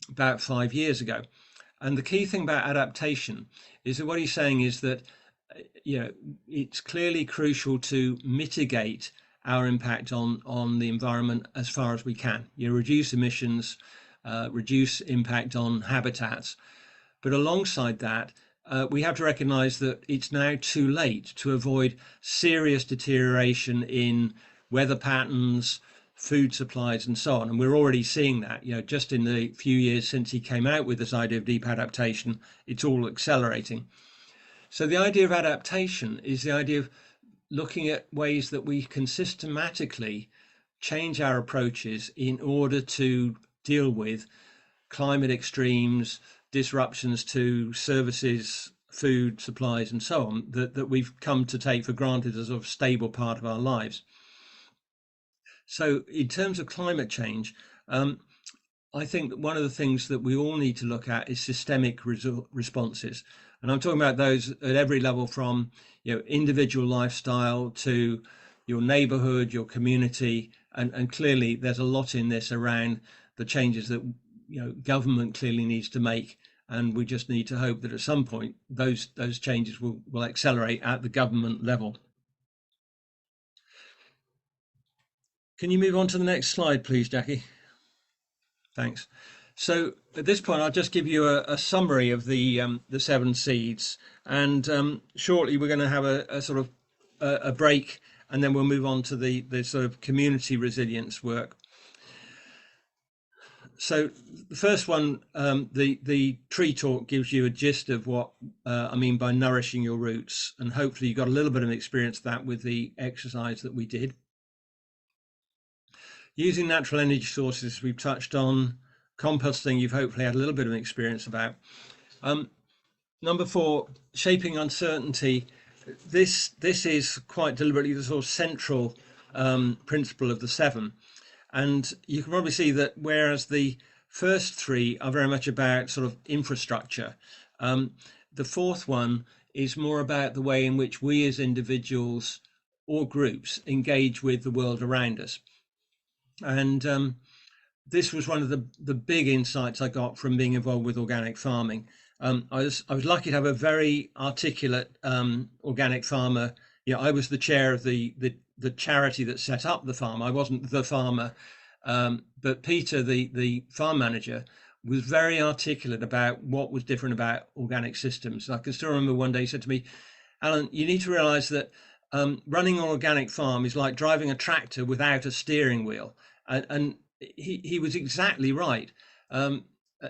about 5 years ago. And the key thing about adaptation is that what he's saying is that it's clearly crucial to mitigate our impact on the environment as far as we can. Reduce emissions, reduce impact on habitats. But alongside that, we have to recognize that it's now too late to avoid serious deterioration in weather patterns, food supplies, and so on. And we're already seeing that, just in the few years since he came out with this idea of deep adaptation, it's all accelerating. So the idea of adaptation is the idea of looking at ways that we can systematically change our approaches in order to deal with climate extremes, disruptions to services, food supplies, and so on, that we've come to take for granted as a stable part of our lives. So in terms of climate change, I think that one of the things that we all need to look at is systemic responses. And I'm talking about those at every level, from individual lifestyle to your neighborhood, your community, and clearly there's a lot in this around the changes that government clearly needs to make, and we just need to hope that at some point those changes will accelerate at the government level. Can you move on to the next slide, please, Jackie? Thanks. So at this point, I'll just give you a summary of the 7 seeds, and shortly we're going to have a sort of a break, and then we'll move on to the sort of community resilience work. So the first one, the tree talk gives you a gist of what I mean by nourishing your roots, and hopefully you got a little bit of experience of that with the exercise that we did. Using natural energy sources, we've touched on. Composting, you've hopefully had a little bit of experience about. Number 4, shaping uncertainty. This is quite deliberately the sort of central principle of the 7. And you can probably see that whereas the first 3 are very much about sort of infrastructure, the 4th one is more about the way in which we as individuals or groups engage with the world around us. And this was one of the big insights I got from being involved with organic farming. I was lucky to have a very articulate organic farmer. I was the chair of the charity that set up the farm. I wasn't the farmer, but Peter, the farm manager, was very articulate about what was different about organic systems. I can still remember one day he said to me, "Alan, you need to realize that running an organic farm is like driving a tractor without a steering wheel." And he was exactly right. And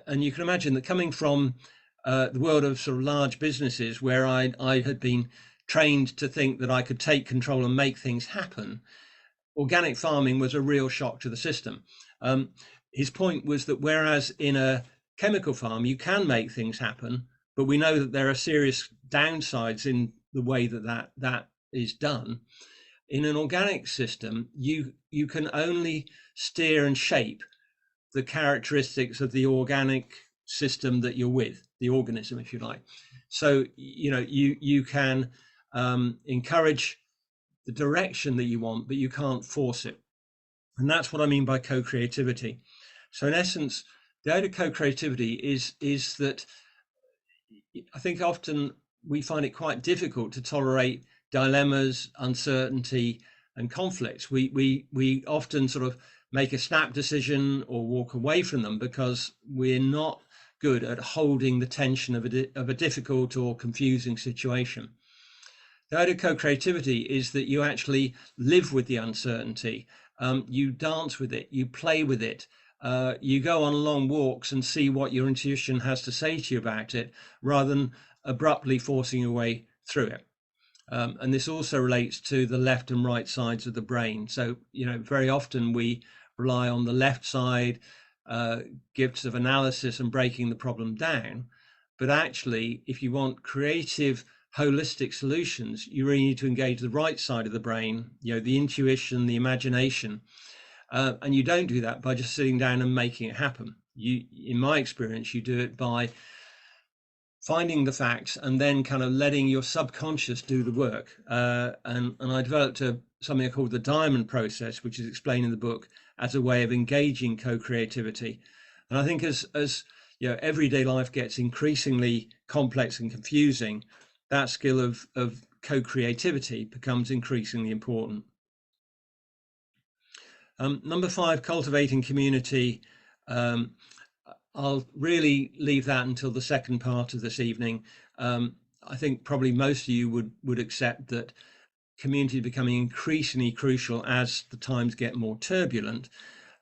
you can imagine that coming from the world of sort of large businesses where I had been trained to think that I could take control and make things happen, organic farming was a real shock to the system. His point was that whereas in a chemical farm you can make things happen, but we know that there are serious downsides in the way that is done. In an organic system, you can only steer and shape the characteristics of the organic system that you're with, the organism, if you like. So you can encourage the direction that you want, but you can't force it. And that's what I mean by co-creativity. So in essence, the idea of co-creativity is that I think often we find it quite difficult to tolerate dilemmas, uncertainty, and conflicts. We often sort of make a snap decision or walk away from them because we're not good at holding the tension of a difficult or confusing situation. The idea of co-creativity is that you actually live with the uncertainty. You dance with it, you play with it, you go on long walks and see what your intuition has to say to you about it, rather than abruptly forcing your way through it. And this also relates to the left and right sides of the brain. So, very often we rely on the left side, gifts of analysis and breaking the problem down. But actually, if you want creative, holistic solutions, you really need to engage the right side of the brain, the intuition, the imagination. And you don't do that by just sitting down and making it happen. In my experience, you do it by finding the facts and then kind of letting your subconscious do the work. And I developed something I call the diamond process, which is explained in the book as a way of engaging co-creativity. And I think as everyday life gets increasingly complex and confusing, that skill of co-creativity becomes increasingly important. Number 5, cultivating community. I'll really leave that until the second part of this evening. I think probably most of you would accept that community is becoming increasingly crucial as the times get more turbulent.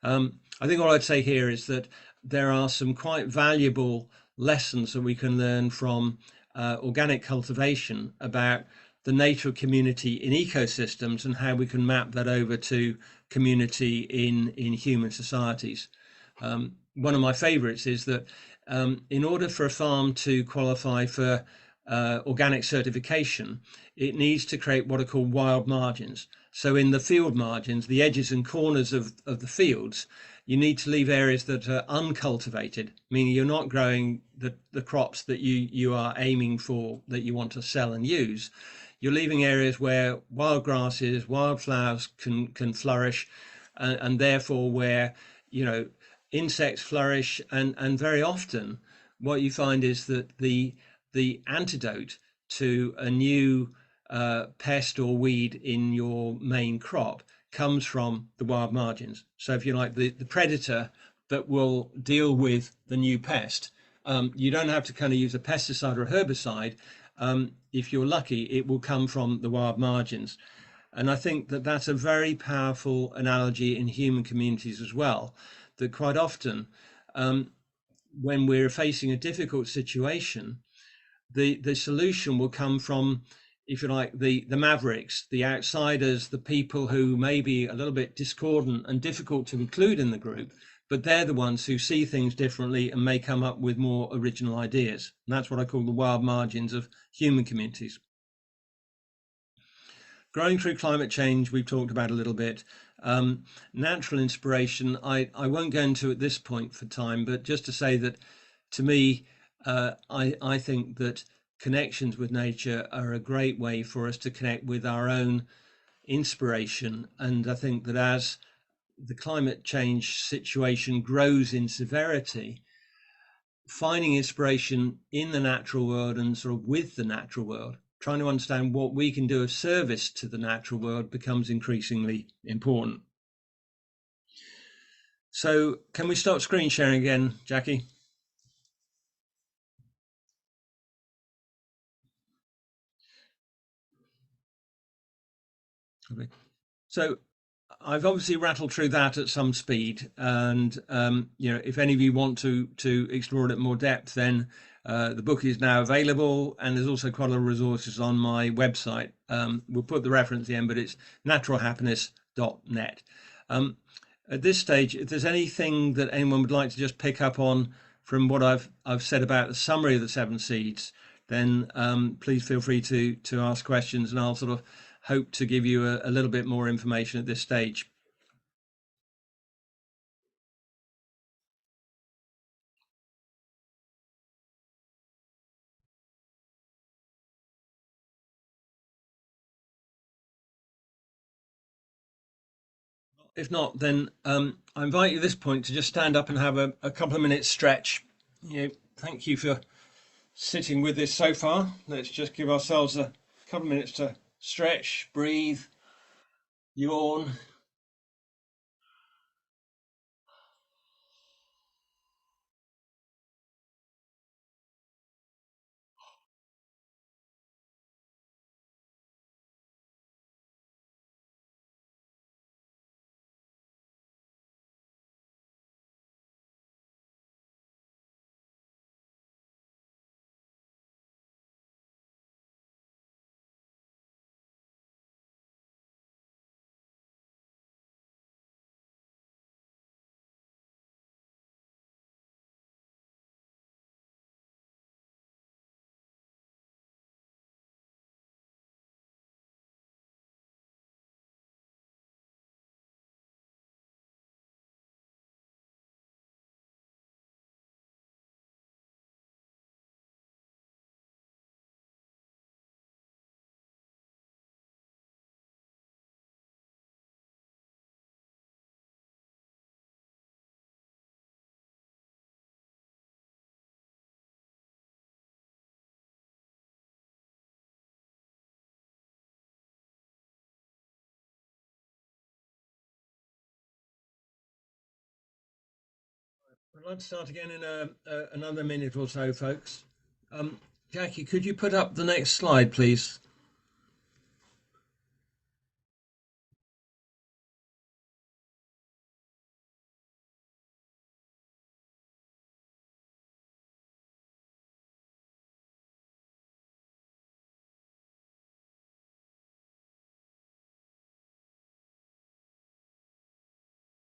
I think all I'd say here is that there are some quite valuable lessons that we can learn from organic cultivation about the nature of community in ecosystems and how we can map that over to community in human societies. One of my favorites is that in order for a farm to qualify for organic certification, it needs to create what are called wild margins. So in the field margins, the edges and corners of the fields, you need to leave areas that are uncultivated, meaning you're not growing the crops that you are aiming for, that you want to sell and use. You're leaving areas where wild grasses, wildflowers can flourish, and therefore where insects flourish. And very often what you find is that the antidote to a new pest or weed in your main crop comes from the wild margins. So if you like, the predator that will deal with the new pest, you don't have to kind of use a pesticide or a herbicide. If you're lucky, it will come from the wild margins. And I think that that's a very powerful analogy in human communities as well, that quite often when we're facing a difficult situation, the solution will come from, if you like, the mavericks, the outsiders, the people who may be a little bit discordant and difficult to include in the group, but they're the ones who see things differently and may come up with more original ideas. And that's what I call the wild margins of human communities. Growing through climate change, we've talked about a little bit. Natural inspiration, I won't go into at this point for time, but just to say that to me, I think that connections with nature are a great way for us to connect with our own inspiration. And I think that as the climate change situation grows in severity, finding inspiration in the natural world and sort of with the natural world, trying to understand what we can do of service to the natural world, becomes increasingly important. So can we start screen sharing again, Jackie? Okay. So I've obviously rattled through that at some speed, and if any of you want to explore it at more depth, then the book is now available, and there's also quite a lot of resources on my website. We'll put the reference at the end, but it's naturalhappiness.net. At this stage, if there's anything that anyone would like to just pick up on from what I've said about the summary of the 7 seeds, then please feel free to ask questions, and I'll sort of hope to give you a little bit more information at this stage. If not, then I invite you at this point to just stand up and have a couple of minutes stretch. Thank you for sitting with this so far. Let's just give ourselves a couple of minutes to stretch, breathe, yawn. I'd like to start again in another minute or so, folks. Jackie, could you put up the next slide, please?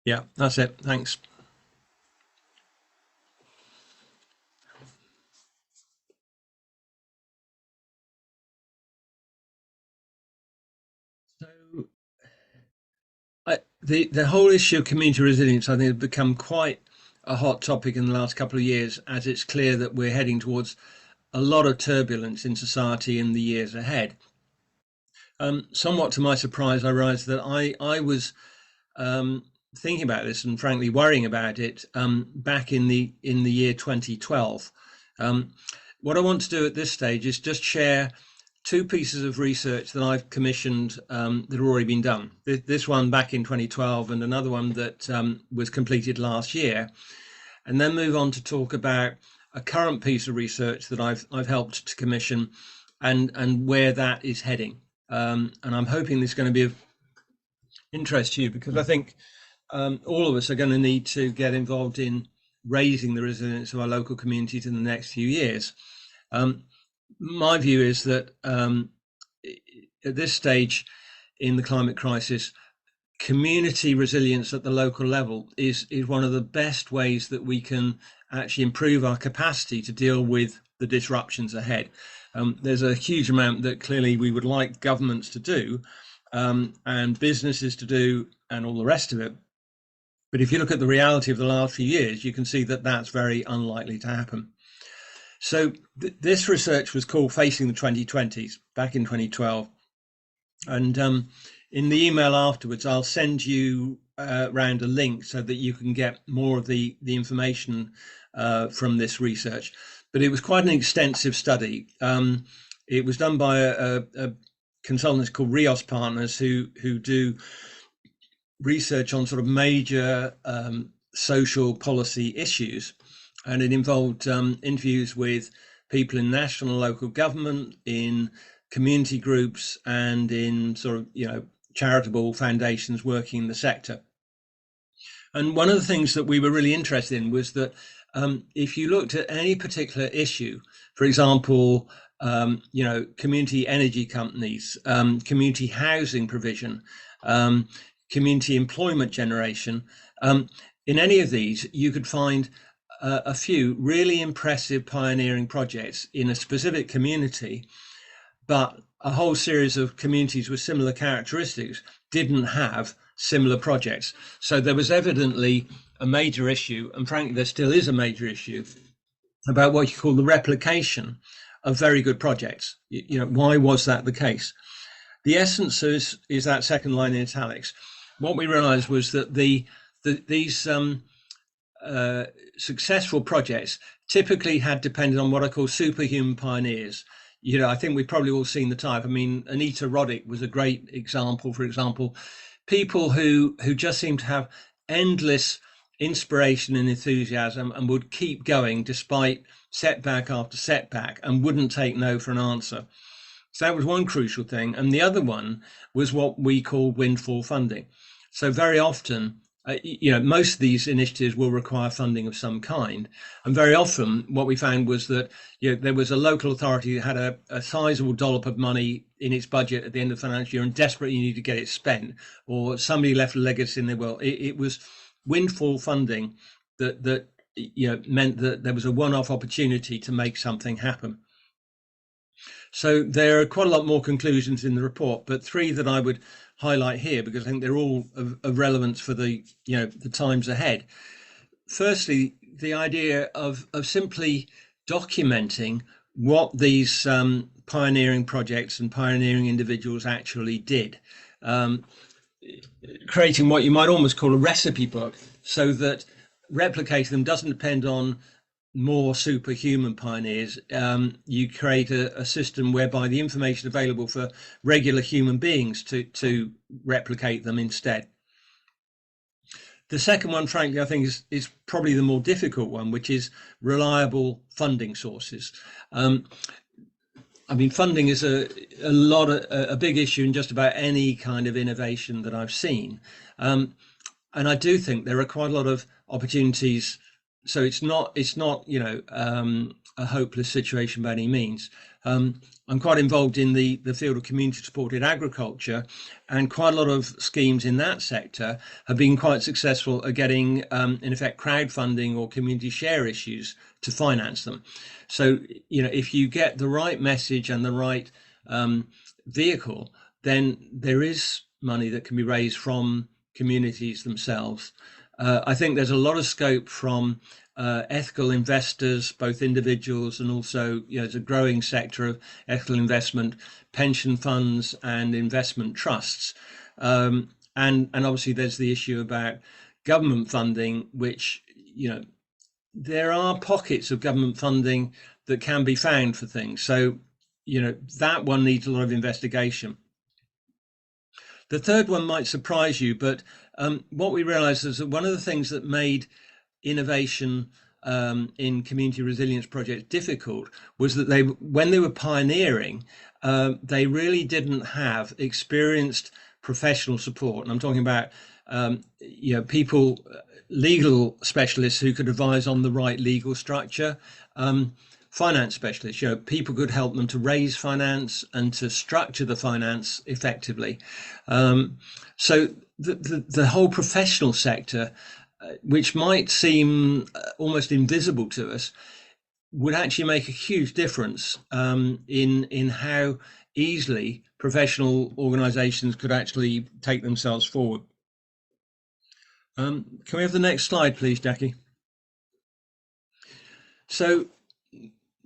Yeah, that's it. Thanks. So the whole issue of community resilience, I think, has become quite a hot topic in the last couple of years, as it's clear that we're heading towards a lot of turbulence in society in the years ahead. Somewhat to my surprise, I realised that I was thinking about this and frankly worrying about it back in the year 2012. What I want to do at this stage is just share 2 pieces of research that I've commissioned that have already been done. This one back in 2012 and another one that was completed last year, and then move on to talk about a current piece of research that I've helped to commission and where that is heading. And I'm hoping this is going to be of interest to you, because I think all of us are going to need to get involved in raising the resilience of our local communities in the next few years. My view is that at this stage in the climate crisis, community resilience at the local level is one of the best ways that we can actually improve our capacity to deal with the disruptions ahead. There's a huge amount that clearly we would like governments to do and businesses to do and all the rest of it. But if you look at the reality of the last few years, you can see that that's very unlikely to happen. So this research was called Facing the 2020s back in 2012. And in the email afterwards, I'll send you around a link so that you can get more of the information from this research. But it was quite an extensive study. It was done by a consultant called Rios Partners, who do research on sort of major social policy issues. And it involved interviews with people in national and local government, in community groups, and in sort of, charitable foundations working in the sector. And one of the things that we were really interested in was that if you looked at any particular issue, for example, community energy companies, community housing provision, community employment generation, in any of these, you could find a few really impressive pioneering projects in a specific community, but a whole series of communities with similar characteristics didn't have similar projects. So there was evidently a major issue, and frankly, there still is a major issue about what you call the replication of very good projects. Why was that the case? The essence is that second line in italics. What we realized was that these successful projects typically had depended on what I call superhuman pioneers. I think we've probably all seen the type. I mean, Anita Roddick was a great example, for example, people who just seem to have endless inspiration and enthusiasm and would keep going despite setback after setback and wouldn't take no for an answer. So that was one crucial thing. And the other one was what we call windfall funding. So very often, most of these initiatives will require funding of some kind. And very often what we found was that there was a local authority that had a sizable dollop of money in its budget at the end of the financial year and desperately needed to get it spent, or somebody left a legacy in their will. It was windfall funding that meant that there was a one-off opportunity to make something happen. So there are quite a lot more conclusions in the report, but three that I would highlight here because I think they're all of relevance for the times ahead. Firstly, the idea of simply documenting what these pioneering projects and pioneering individuals actually did, creating what you might almost call a recipe book, so that replicating them doesn't depend on more superhuman pioneers. You create a system whereby the information available for regular human beings to replicate them instead. The second one, frankly, I think is probably the more difficult one, which is reliable funding sources. Funding is a big issue in just about any kind of innovation that I've seen. And I do think there are quite a lot of opportunities. So it's not a hopeless situation by any means. I'm quite involved in the field of community supported agriculture, and quite a lot of schemes in that sector have been quite successful at getting, in effect, crowdfunding or community share issues to finance them. So, if you get the right message and the right vehicle, then there is money that can be raised from communities themselves. I think there's a lot of scope from ethical investors, both individuals and also, there's a growing sector of ethical investment, pension funds and investment trusts. And obviously there's the issue about government funding, which, there are pockets of government funding that can be found for things. So, that one needs a lot of investigation. The third one might surprise you, but what we realized is that one of the things that made innovation in community resilience projects difficult was that when they were pioneering, they really didn't have experienced professional support. And I'm talking about people, legal specialists who could advise on the right legal structure, finance specialists, people could help them to raise finance and to structure the finance effectively. So the whole professional sector, which might seem almost invisible to us, would actually make a huge difference in how easily professional organizations could actually take themselves forward. Can we have the next slide, please, Jackie? So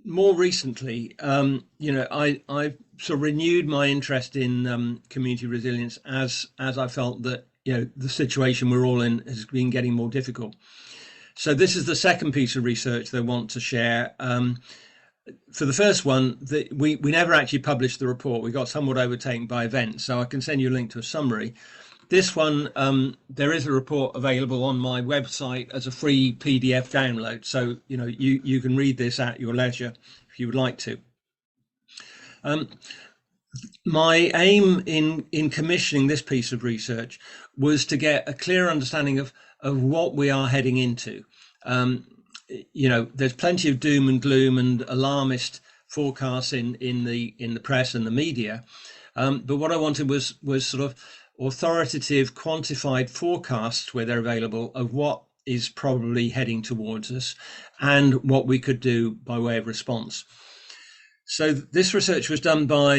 more recently, I sort of renewed my interest in community resilience as I felt that the situation we're all in has been getting more difficult. So this is the second piece of research they want to share. For the first one, we never actually published the report. We got somewhat overtaken by events, so I can send you a link to a summary. This one, there is a report available on my website as a free PDF download, so you can read this at your leisure if you would like to. My aim in commissioning this piece of research was to get a clear understanding of what we are heading into. There's plenty of doom and gloom and alarmist forecasts in the press and the media, but what I wanted was sort of authoritative, quantified forecasts where they're available of what is probably heading towards us and what we could do by way of response. So this research was done by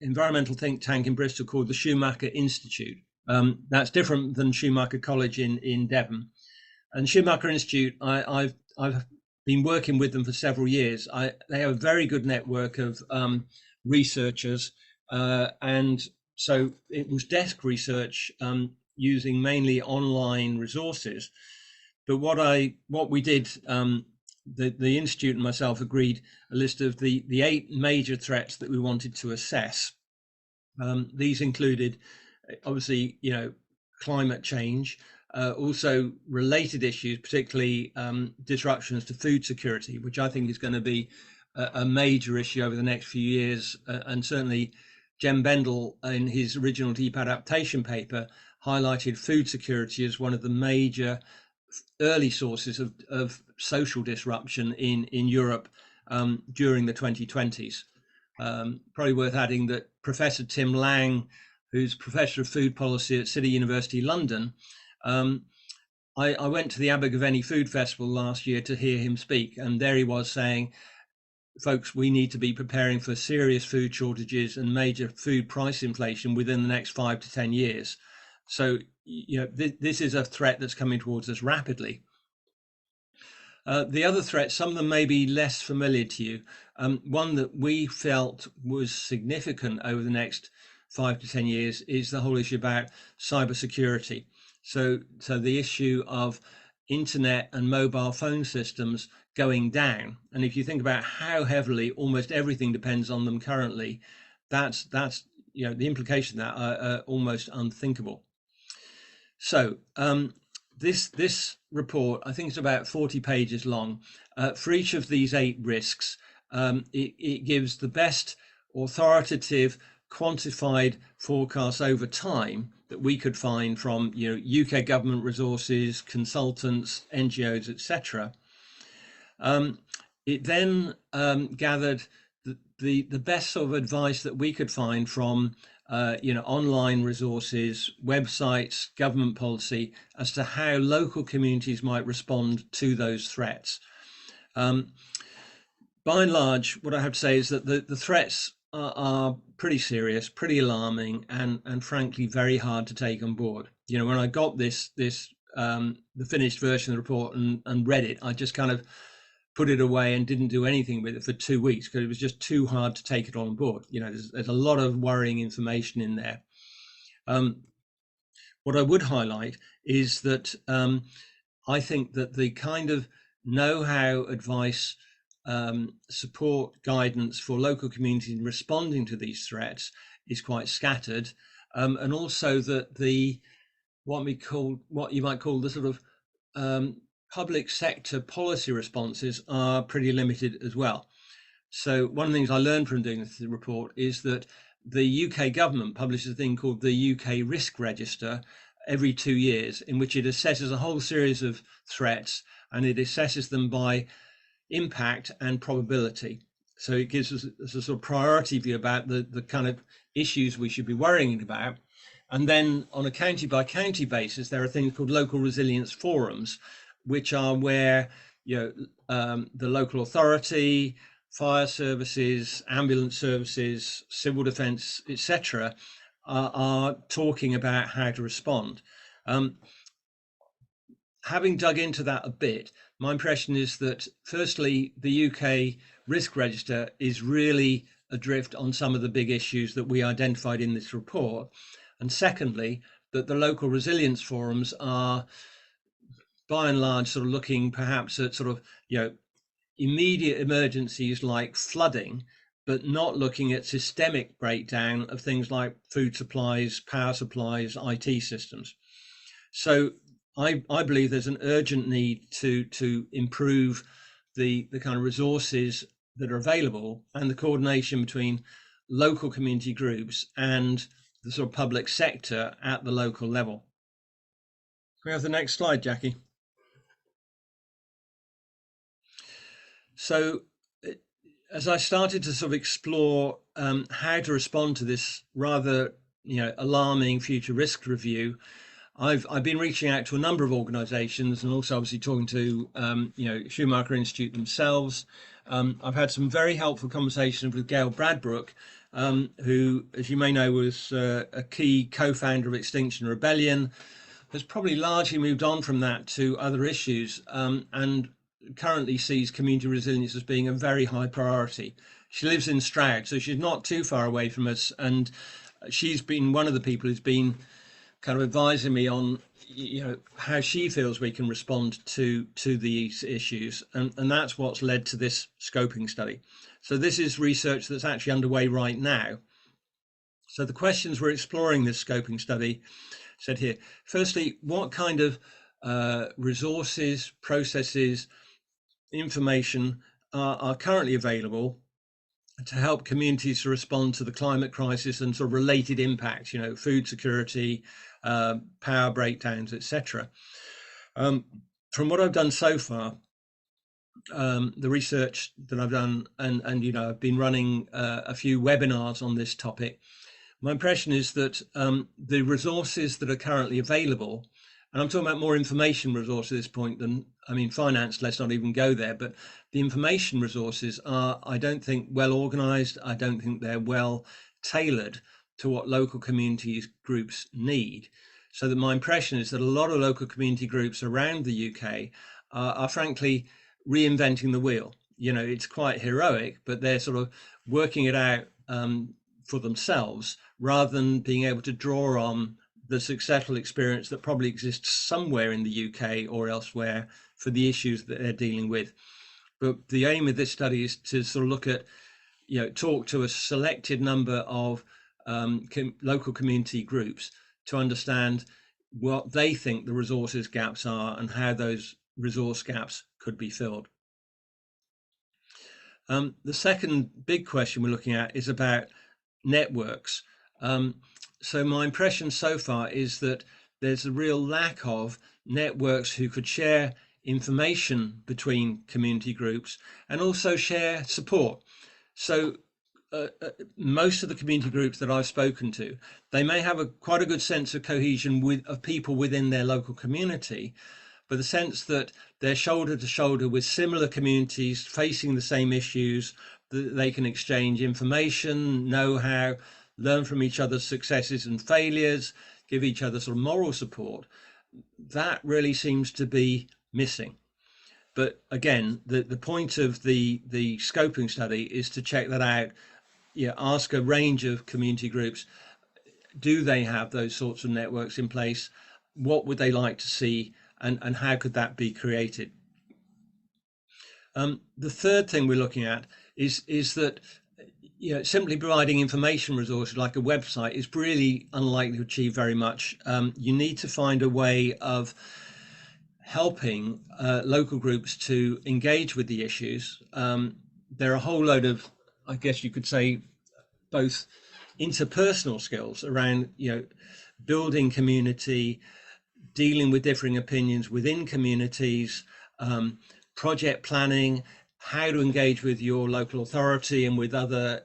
environmental think tank in Bristol called the Schumacher Institute. That's different than Schumacher College in Devon. And Schumacher Institute, I've been working with them for several years. They have a very good network of researchers, and so it was desk research using mainly online resources. But what we did, the Institute and myself agreed a list of the 8 major threats that we wanted to assess. These included, obviously, climate change, also related issues, particularly disruptions to food security, which I think is going to be a major issue over the next few years. And certainly Jem Bendell, in his original deep adaptation paper, highlighted food security as one of the major early sources of social disruption in Europe during the 2020s. Probably worth adding that Professor Tim Lang, who's Professor of Food Policy at City University London, I went to the Abergavenny Food Festival last year to hear him speak, and there he was saying, folks, we need to be preparing for serious food shortages and major food price inflation within the next 5 to 10 years. So, this is a threat that's coming towards us rapidly. The other threats, some of them may be less familiar to you. One that we felt was significant over the next 5 to 10 years is the whole issue about cybersecurity. So the issue of internet and mobile phone systems going down. And if you think about how heavily almost everything depends on them currently, that's the implication of that are almost unthinkable. So this report, I think it's about 40 pages long. For each of these 8 risks, it gives the best authoritative, quantified forecasts over time that we could find from UK government resources, consultants, NGOs, etc. It then gathered the best sort of advice that we could find from online resources, websites, government policy as to how local communities might respond to those threats. By and large, what I have to say is that the threats are pretty serious, pretty alarming, and frankly very hard to take on board. When I got the finished version of the report and read it, I just kind of put it away and didn't do anything with it for 2 weeks because it was just too hard to take it on board. There's a lot of worrying information in there. What I would highlight is that I think that the kind of know-how, advice, support, guidance for local communities in responding to these threats is quite scattered, and also that what you might call the sort of public sector policy responses are pretty limited as well. So one of the things I learned from doing this report is that the UK government publishes a thing called the UK Risk Register every 2 years, in which it assesses a whole series of threats, and it assesses them by impact and probability. So it gives us a sort of priority view about the kind of issues we should be worrying about. And then on a county by county basis, there are things called local resilience forums, which are where, you know, the local authority, fire services, ambulance services, civil defence, etc., are talking about how to respond. Having dug into that a bit, my impression is that firstly, the UK risk register is really adrift on some of the big issues that we identified in this report. And secondly, that the local resilience forums are by and large sort of looking perhaps at sort of, you know, immediate emergencies like flooding, but not looking at systemic breakdown of things like food supplies, power supplies, IT systems. So I believe there's an urgent need to improve the kind of resources that are available and the coordination between local community groups and the sort of public sector at the local level. Can we have the next slide, Jackie? So as I started to sort of explore how to respond to this rather, you know, alarming future risk review, I've been reaching out to a number of organisations and also obviously talking to you know, Schumacher Institute themselves. I've had some very helpful conversations with Gail Bradbrook, who, as you may know, was a key co-founder of Extinction Rebellion, has probably largely moved on from that to other issues, and currently sees community resilience as being a very high priority. She lives in Stroud, so she's not too far away from us, and she's been one of the people who's been kind of advising me on, you know, how she feels we can respond to these issues, and that's what's led to this scoping study. So this is research that's actually underway right now. So the questions we're exploring this scoping study said here. Firstly, what kind of resources, processes, information are currently available to help communities to respond to the climate crisis and sort of related impacts, you know, food security, power breakdowns, etc. From what I've done so far, the research that I've done, and you know, I've been running a few webinars on this topic. My impression is that the resources that are currently available, and I'm talking about more information resources at this point than, I mean, finance, let's not even go there, but the information resources are, I don't think, well organized. I don't think they're well tailored to what local community groups need. So that my impression is that a lot of local community groups around the UK are frankly reinventing the wheel. You know, it's quite heroic, but they're sort of working it out for themselves rather than being able to draw on the successful experience that probably exists somewhere in the UK or elsewhere for the issues that they're dealing with. But the aim of this study is to sort of look at, you know, talk to a selected number of local community groups to understand what they think the resources gaps are and how those resource gaps could be filled. The second big question we're looking at is about networks. So my impression so far is that there's a real lack of networks who could share information between community groups and also share support. So most of the community groups that I've spoken to, they may have quite a good sense of cohesion of people within their local community, but the sense that they're shoulder to shoulder with similar communities facing the same issues, that they can exchange information, know-how, learn from each other's successes and failures, give each other sort of moral support, that really seems to be missing. But again, the point of the scoping study is to check that out. Yeah, ask a range of community groups, do they have those sorts of networks in place? What would they like to see, and how could that be created? The third thing we're looking at is that, you know, simply providing information resources like a website is really unlikely to achieve very much. You need to find a way of helping local groups to engage with the issues. There are a whole load of, I guess you could say, both interpersonal skills around, building community, dealing with differing opinions within communities, project planning, how to engage with your local authority and with other,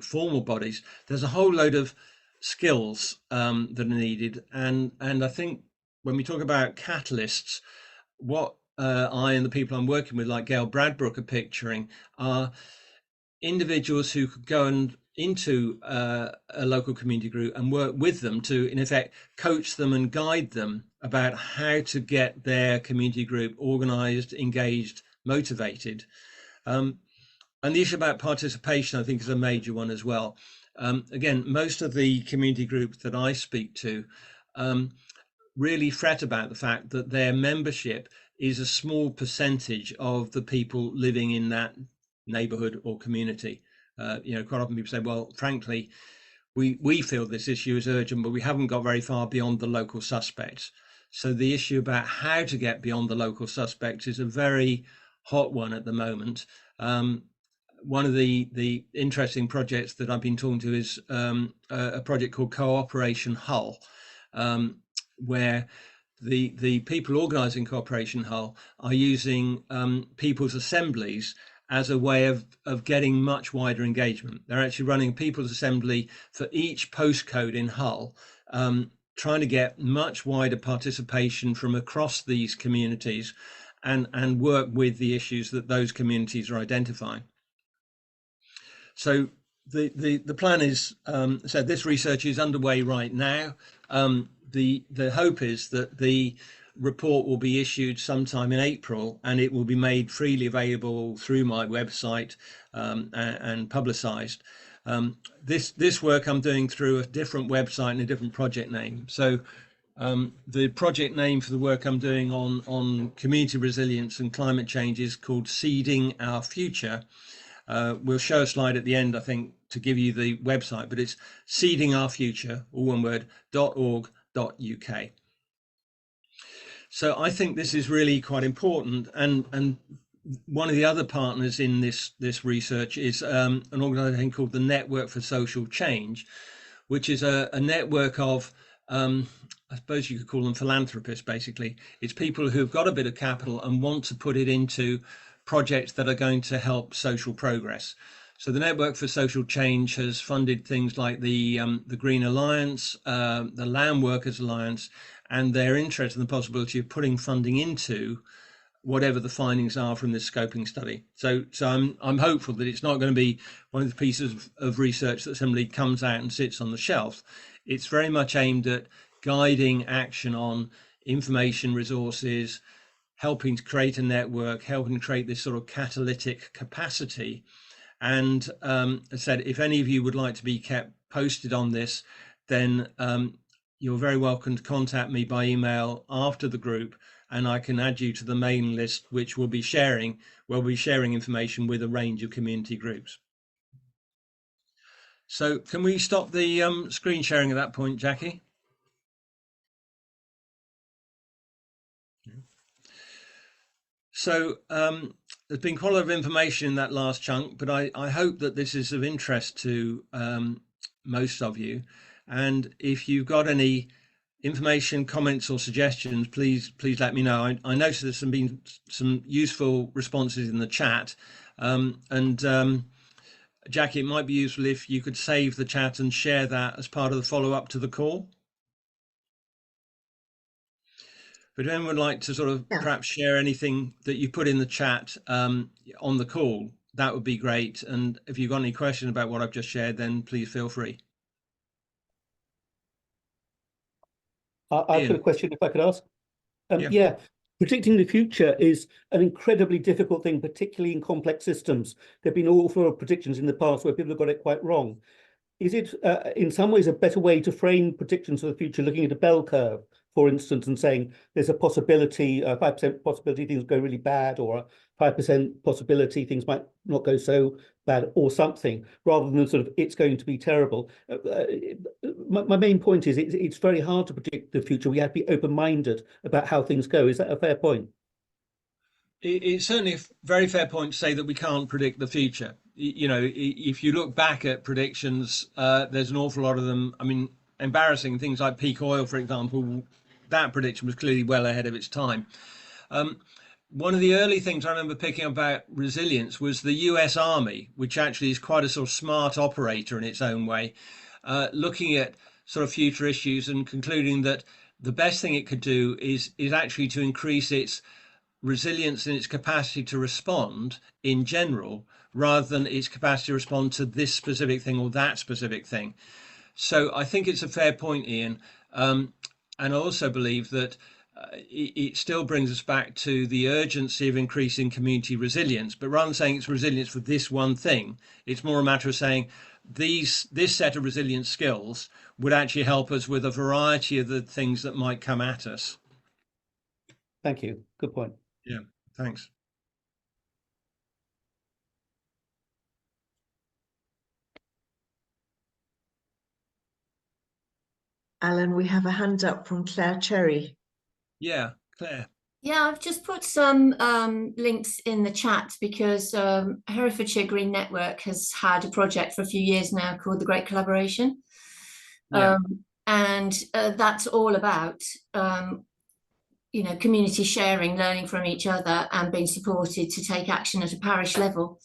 formal bodies. There's a whole load of skills that are needed, and I think when we talk about catalysts, what I and the people I'm working with, like Gail Bradbrook, are picturing are individuals who could go into a local community group and work with them to, in effect, coach them and guide them about how to get their community group organized, engaged, motivated. And the issue about participation, I think, is a major one as well. Again, most of the community groups that I speak to really fret about the fact that their membership is a small percentage of the people living in that neighborhood or community. Quite often people say, well, frankly, we feel this issue is urgent, but we haven't got very far beyond the local suspects. So the issue about how to get beyond the local suspects is a very hot one at the moment. One of the interesting projects that I've been talking to is a project called Cooperation Hull, where the people organising Cooperation Hull are using people's assemblies as a way of getting much wider engagement. They're actually running a people's assembly for each postcode in Hull, trying to get much wider participation from across these communities and work with the issues that those communities are identifying. So the plan is, so this research is underway right now. The hope is that the report will be issued sometime in April, and it will be made freely available through my website and publicized. This work I'm doing through a different website and a different project name. So the project name for the work I'm doing on community resilience and climate change is called Seeding Our Future. We'll show a slide at the end, I think, to give you the website, but it's seedingourfuture, all one word, .org.uk. So I think this is really quite important, and one of the other partners in this research is an organisation called the Network for Social Change, which is a network of, I suppose you could call them philanthropists, basically. It's people who've got a bit of capital and want to put it into projects that are going to help social progress. So the Network for Social Change has funded things like the Green Alliance, the Land Workers Alliance, and they're interested in the possibility of putting funding into whatever the findings are from this scoping study. So I'm hopeful that it's not going to be one of the pieces of research that simply comes out and sits on the shelf. It's very much aimed at guiding action on information resources, helping to create a network, helping to create this sort of catalytic capacity. And as I said, if any of you would like to be kept posted on this, then you're very welcome to contact me by email after the group, and I can add you to the mailing list, which we'll be sharing information with a range of community groups. So can we stop the screen sharing at that point, Jackie? So there's been quite a lot of information in that last chunk, but I hope that this is of interest to most of you. And if you've got any information, comments or suggestions, please let me know. I noticed there's been some useful responses in the chat. Jackie, it might be useful if you could save the chat and share that as part of the follow-up to the call. But if anyone would like to sort of perhaps share anything that you put in the chat on the call, that would be great. And if you've got any questions about what I've just shared, then please feel free. I've got a question, if I could ask. Yeah, predicting the future is an incredibly difficult thing, particularly in complex systems. There have been awful predictions in the past where people have got it quite wrong. Is it, in some ways, a better way to frame predictions for the future, looking at a bell curve, for instance, and saying there's a possibility, a 5% possibility things go really bad, or a 5% possibility things might not go so bad, or something, rather than sort of it's going to be terrible? My main point is it's very hard to predict the future. We have to be open-minded about how things go. Is that a fair point? It's certainly a very fair point to say that we can't predict the future. you know, if you look back at predictions, there's an awful lot of them. I mean, embarrassing things like peak oil, for example, that prediction was clearly well ahead of its time. One of the early things I remember picking up about resilience was the US Army, which actually is quite a sort of smart operator in its own way, looking at sort of future issues and concluding that the best thing it could do is actually to increase its resilience and its capacity to respond in general, rather than its capacity to respond to this specific thing or that specific thing. So I think it's a fair point, Ian. And I also believe that it still brings us back to the urgency of increasing community resilience. But rather than saying it's resilience for this one thing, it's more a matter of saying this set of resilience skills would actually help us with a variety of the things that might come at us. Thank you. Good point. Yeah, thanks. Alan, we have a hand up from Claire Cherry. Yeah, Claire. Yeah, I've just put some links in the chat because Herefordshire Green Network has had a project for a few years now called the Great Collaboration. Yeah. And that's all about, you know, community sharing, learning from each other and being supported to take action at a parish level.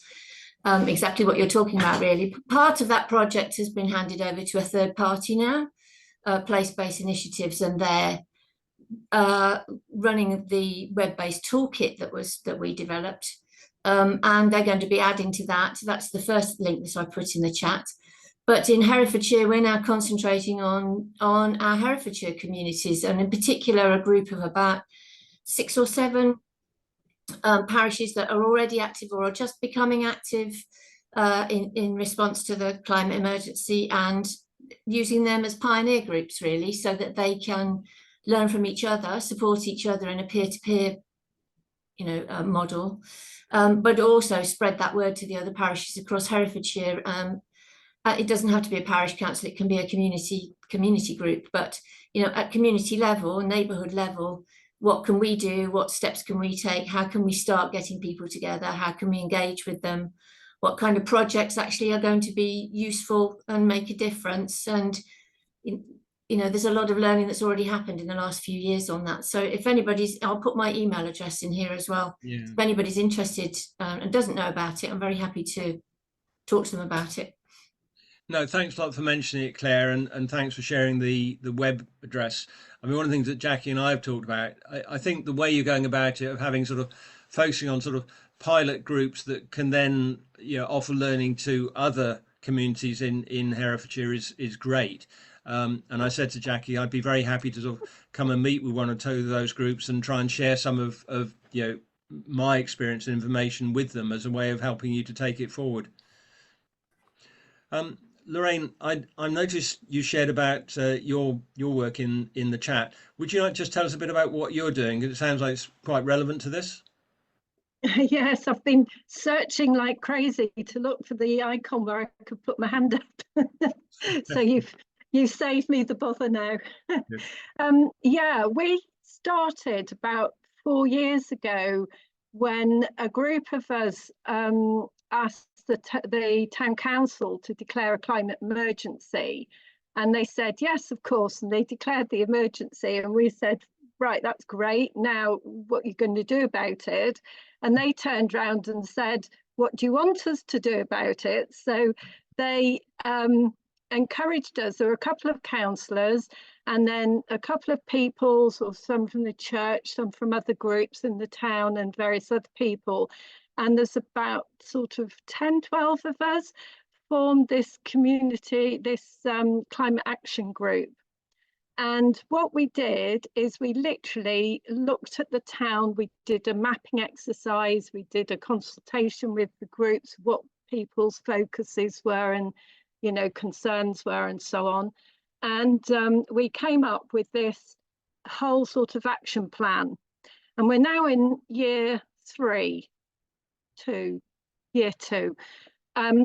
Exactly what you're talking about, really. Part of that project has been handed over to a third party now, Place-Based Initiatives, and they're running the web-based toolkit that we developed, and they're going to be adding to that. That's the first link that I put in the chat. But in Herefordshire, we're now concentrating on our Herefordshire communities, and in particular, a group of about 6 or 7 parishes that are already active or are just becoming active in response to the climate emergency, and using them as pioneer groups, really, so that they can learn from each other, support each other in a peer-to-peer, you know, model, but also spread that word to the other parishes across Herefordshire. It doesn't have to be a parish council; it can be a community group. But you know, at community level, neighbourhood level, what can we do? What steps can we take? How can we start getting people together? How can we engage with them? What kind of projects actually are going to be useful and make a difference? And you know, there's a lot of learning that's already happened in the last few years on that. So if anybody's, I'll put my email address in here as well. Yeah. If anybody's interested and doesn't know about it, I'm very happy to talk to them about it. No, thanks a lot for mentioning it, Claire, and thanks for sharing the web address. I mean, one of the things that Jackie and I have talked about, I think the way you're going about it, of having sort of focusing on sort of pilot groups that can then, you know, offer learning to other communities in Herefordshire is great. And I said to Jackie, I'd be very happy to sort of come and meet with one or two of those groups and try and share some of you know, my experience and information with them as a way of helping you to take it forward. Lorraine, I noticed you shared about your work in the chat. Would you like to just tell us a bit about what you're doing? It sounds like it's quite relevant to this. Yes, I've been searching like crazy to look for the icon where I could put my hand up. So you've saved me the bother now. Yes. Yeah, we started about 4 years ago when a group of us asked the town council to declare a climate emergency, and they said yes, of course, and they declared the emergency, and we said, right, that's great, now what are you going to do about it? And they turned around and said, what do you want us to do about it? So they encouraged us. There were a couple of councillors and then a couple of people, sort of some from the church, some from other groups in the town and various other people. And there's about sort of 10, 12 of us formed this community, this climate action group. And what we did is we literally looked at the town, we did a mapping exercise, we did a consultation with the groups, what people's focuses were and, you know, concerns were and so on. And we came up with this whole sort of action plan. And we're now in year two.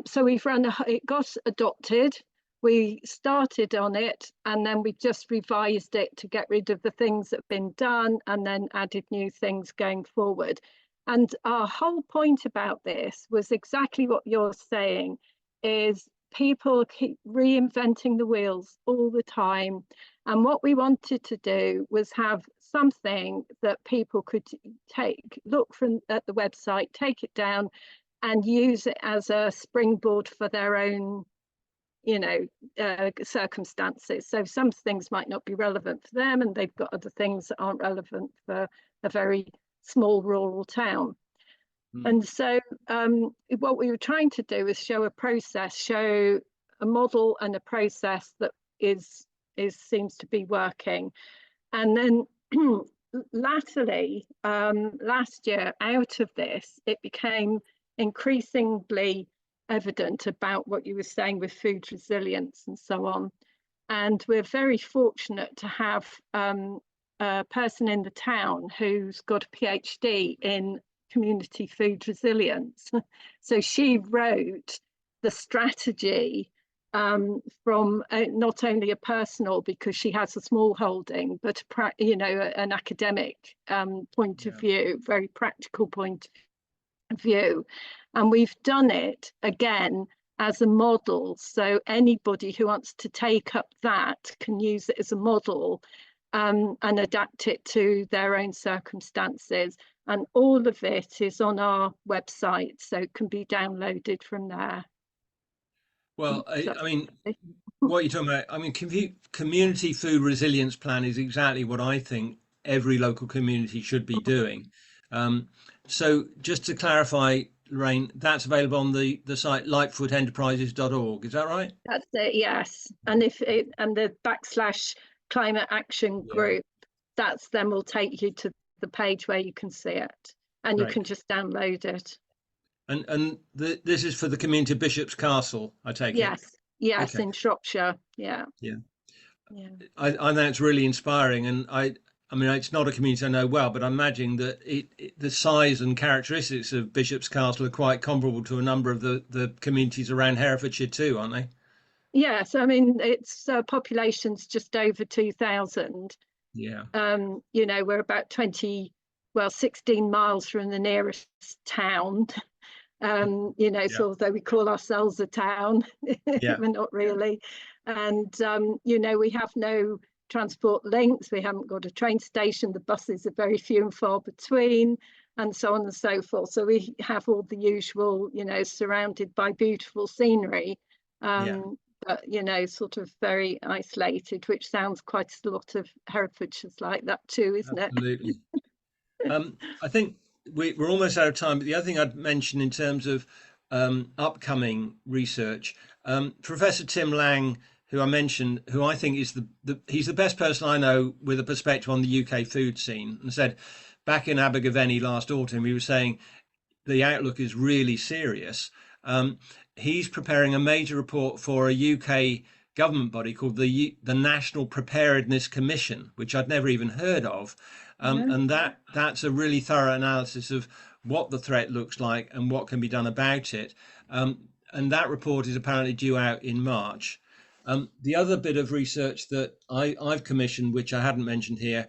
So we've run, it got adopted. We started on it and then we just revised it to get rid of the things that have been done and then added new things going forward. And our whole point about this was exactly what you're saying, is people keep reinventing the wheels all the time. And what we wanted to do was have something that people could look at the website, take it down and use it as a springboard for their own, circumstances. So some things might not be relevant for them, and they've got other things that aren't relevant for a very small rural town. And so what we were trying to do is show a model and a process that seems to be working. And then latterly, last year, out of this, it became increasingly evident about what you were saying with food resilience and so on. And we're very fortunate to have a person in the town who's got a PhD in community food resilience. So she wrote the strategy from not only a personal, because she has a small holding, but an academic point of view, very practical point of view. And we've done it again as a model, so anybody who wants to take up that can use it as a model and adapt it to their own circumstances. And all of it is on our website, so it can be downloaded from there. Well, I mean, what you're talking about, I mean, community food resilience plan is exactly what I think every local community should be doing. So just to clarify, Lorraine, that's available on the site lightfootenterprises.org, is that right? That's it, yes. And and the / climate action group, that's then will take you to the page where you can see it, and you can just download it. And this is for the community of Bishop's Castle, I take it? Yes, okay. In Shropshire, yeah. I think it's really inspiring, and I mean, it's not a community I know well, but I imagine that the size and characteristics of Bishop's Castle are quite comparable to a number of the communities around Herefordshire too, aren't they? Yes, I mean, its population's just over 2,000. Yeah. We're about 16 miles from the nearest town. So although we call ourselves a town, we're not really. And, we have no transport links. We haven't got a train station. The buses are very few and far between, and so on and so forth. So we have all the usual, surrounded by beautiful scenery. But sort of very isolated, which sounds quite a lot of Herefordshire's like that too, isn't it? Absolutely. I think we're almost out of time, but the other thing I'd mention in terms of upcoming research, Professor Tim Lang, who I mentioned, who I think is he's the best person I know with a perspective on the UK food scene, and said back in Abergavenny last autumn, he was saying the outlook is really serious. He's preparing a major report for a UK government body called the National Preparedness Commission, which I'd never even heard of. And that's a really thorough analysis of what the threat looks like and what can be done about it. And that report is apparently due out in March. The other bit of research that I've commissioned, which I hadn't mentioned here,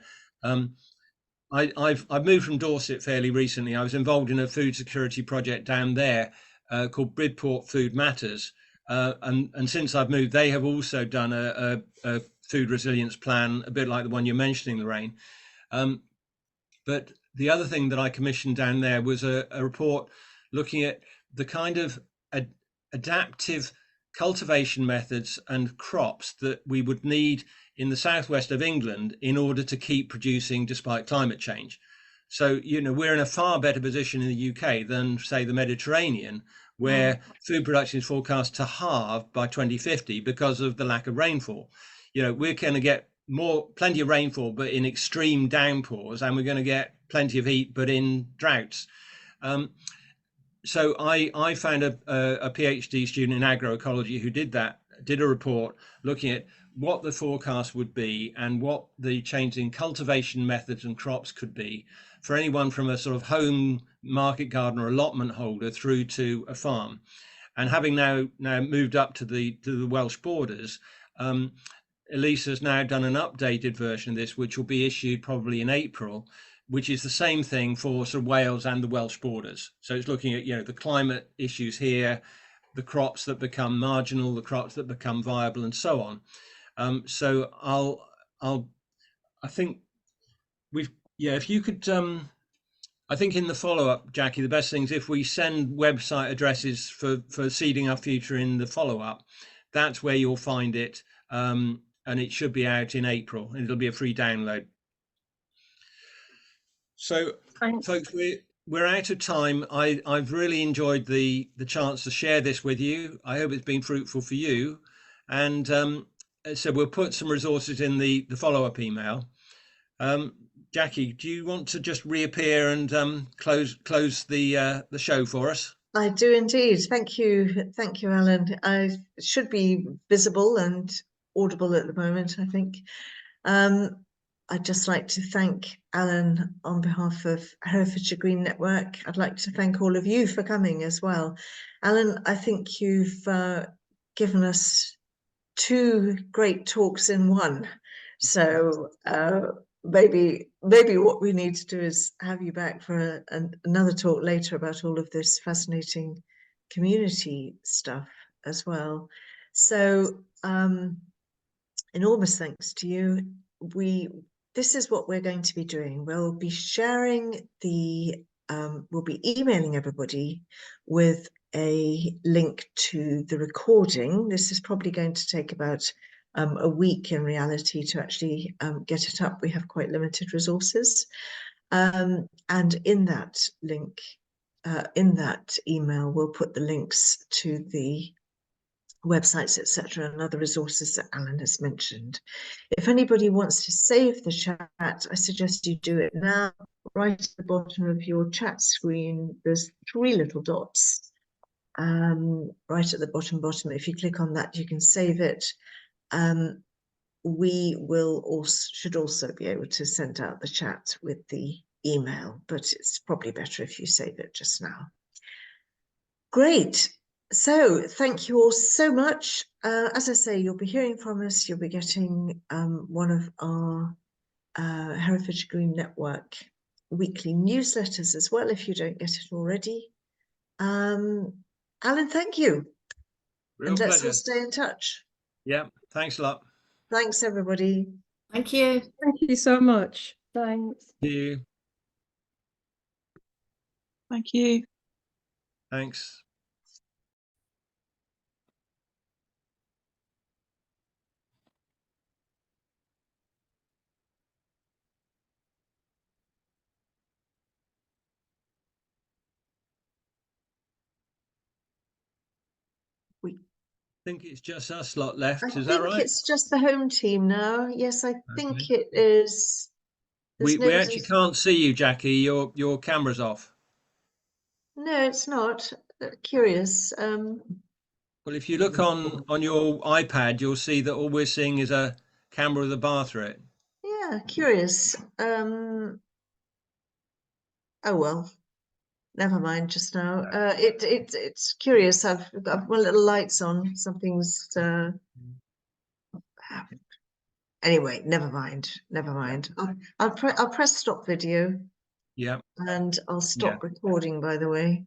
I've moved from Dorset fairly recently. I was involved in a food security project down there called Bridport Food Matters. And since I've moved, they have also done a food resilience plan, a bit like the one you're mentioning, Lorraine. But the other thing that I commissioned down there was a report looking at the kind of adaptive cultivation methods and crops that we would need in the southwest of England in order to keep producing despite climate change. So, we're in a far better position in the UK than, say, the Mediterranean, where food production is forecast to halve by 2050 because of the lack of rainfall. We're going to get plenty of rainfall, but in extreme downpours, and we're going to get plenty of heat, but in droughts. So I found a PhD student in agroecology who did a report looking at what the forecast would be and what the change in cultivation methods and crops could be for anyone from a sort of home market garden or allotment holder through to a farm. And having now moved up to the Welsh borders, Elise has now done an updated version of this, which will be issued probably in April, which is the same thing for sort of Wales and the Welsh borders. So it's looking at, you know, the climate issues here, the crops that become marginal, the crops that become viable, and so on. So I think if you could, I think in the follow-up, Jackie, the best thing is if we send website addresses for Seeding Our Future in the follow-up, that's where you'll find it. And it should be out in April, and it'll be a free download. So, Thanks. folks, we're out of time. I've really enjoyed the chance to share this with you. I hope it's been fruitful for you. And so we'll put some resources in the follow-up email. Jackie, do you want to just reappear and close the show for us? I do indeed. Thank you, Alan. I should be visible and audible at the moment, I think. I'd just like to thank Alan on behalf of Herefordshire Green Network. I'd like to thank all of you for coming as well. Alan, I think you've given us 2 great talks in one. So maybe what we need to do is have you back for another talk later about all of this fascinating community stuff as well. So enormous thanks to you. This is what we're going to be doing. We'll be sharing we'll be emailing everybody with a link to the recording. This is probably going to take about a week in reality to actually get it up. We have quite limited resources. And in that link, in that email, we'll put the links to the websites, etc., and other resources that Alan has mentioned. If anybody wants to save the chat, I suggest you do it now. Right at the bottom of your chat screen, there's 3 little dots. Right at the bottom. If you click on that, you can save it. We should also be able to send out the chat with the email, but it's probably better if you save it just now. Great. So thank you all so much. As I say, you'll be hearing from us. You'll be getting one of our Herefordshire Green Network weekly newsletters as well, if you don't get it already. Alan, thank you. Real pleasure. Let's all stay in touch. Yeah, thanks a lot. Thanks, everybody. Thank you. Thank you so much. Thanks. Thank you. Thank you. Thanks. I think it's just us lot left. Is that right? I think it's just the home team now. Yes, I think it is. We actually can't see you, Jackie. Your camera's off. No, it's not. Curious. Well, if you look on your iPad, you'll see that all we're seeing is a camera with a bar through it. Yeah, curious. Oh well, never mind. Just now, it's curious. I've got my little lights on. Something's. Anyway, never mind. Never mind. I'll press stop video. Yeah. And I'll stop recording. By the way.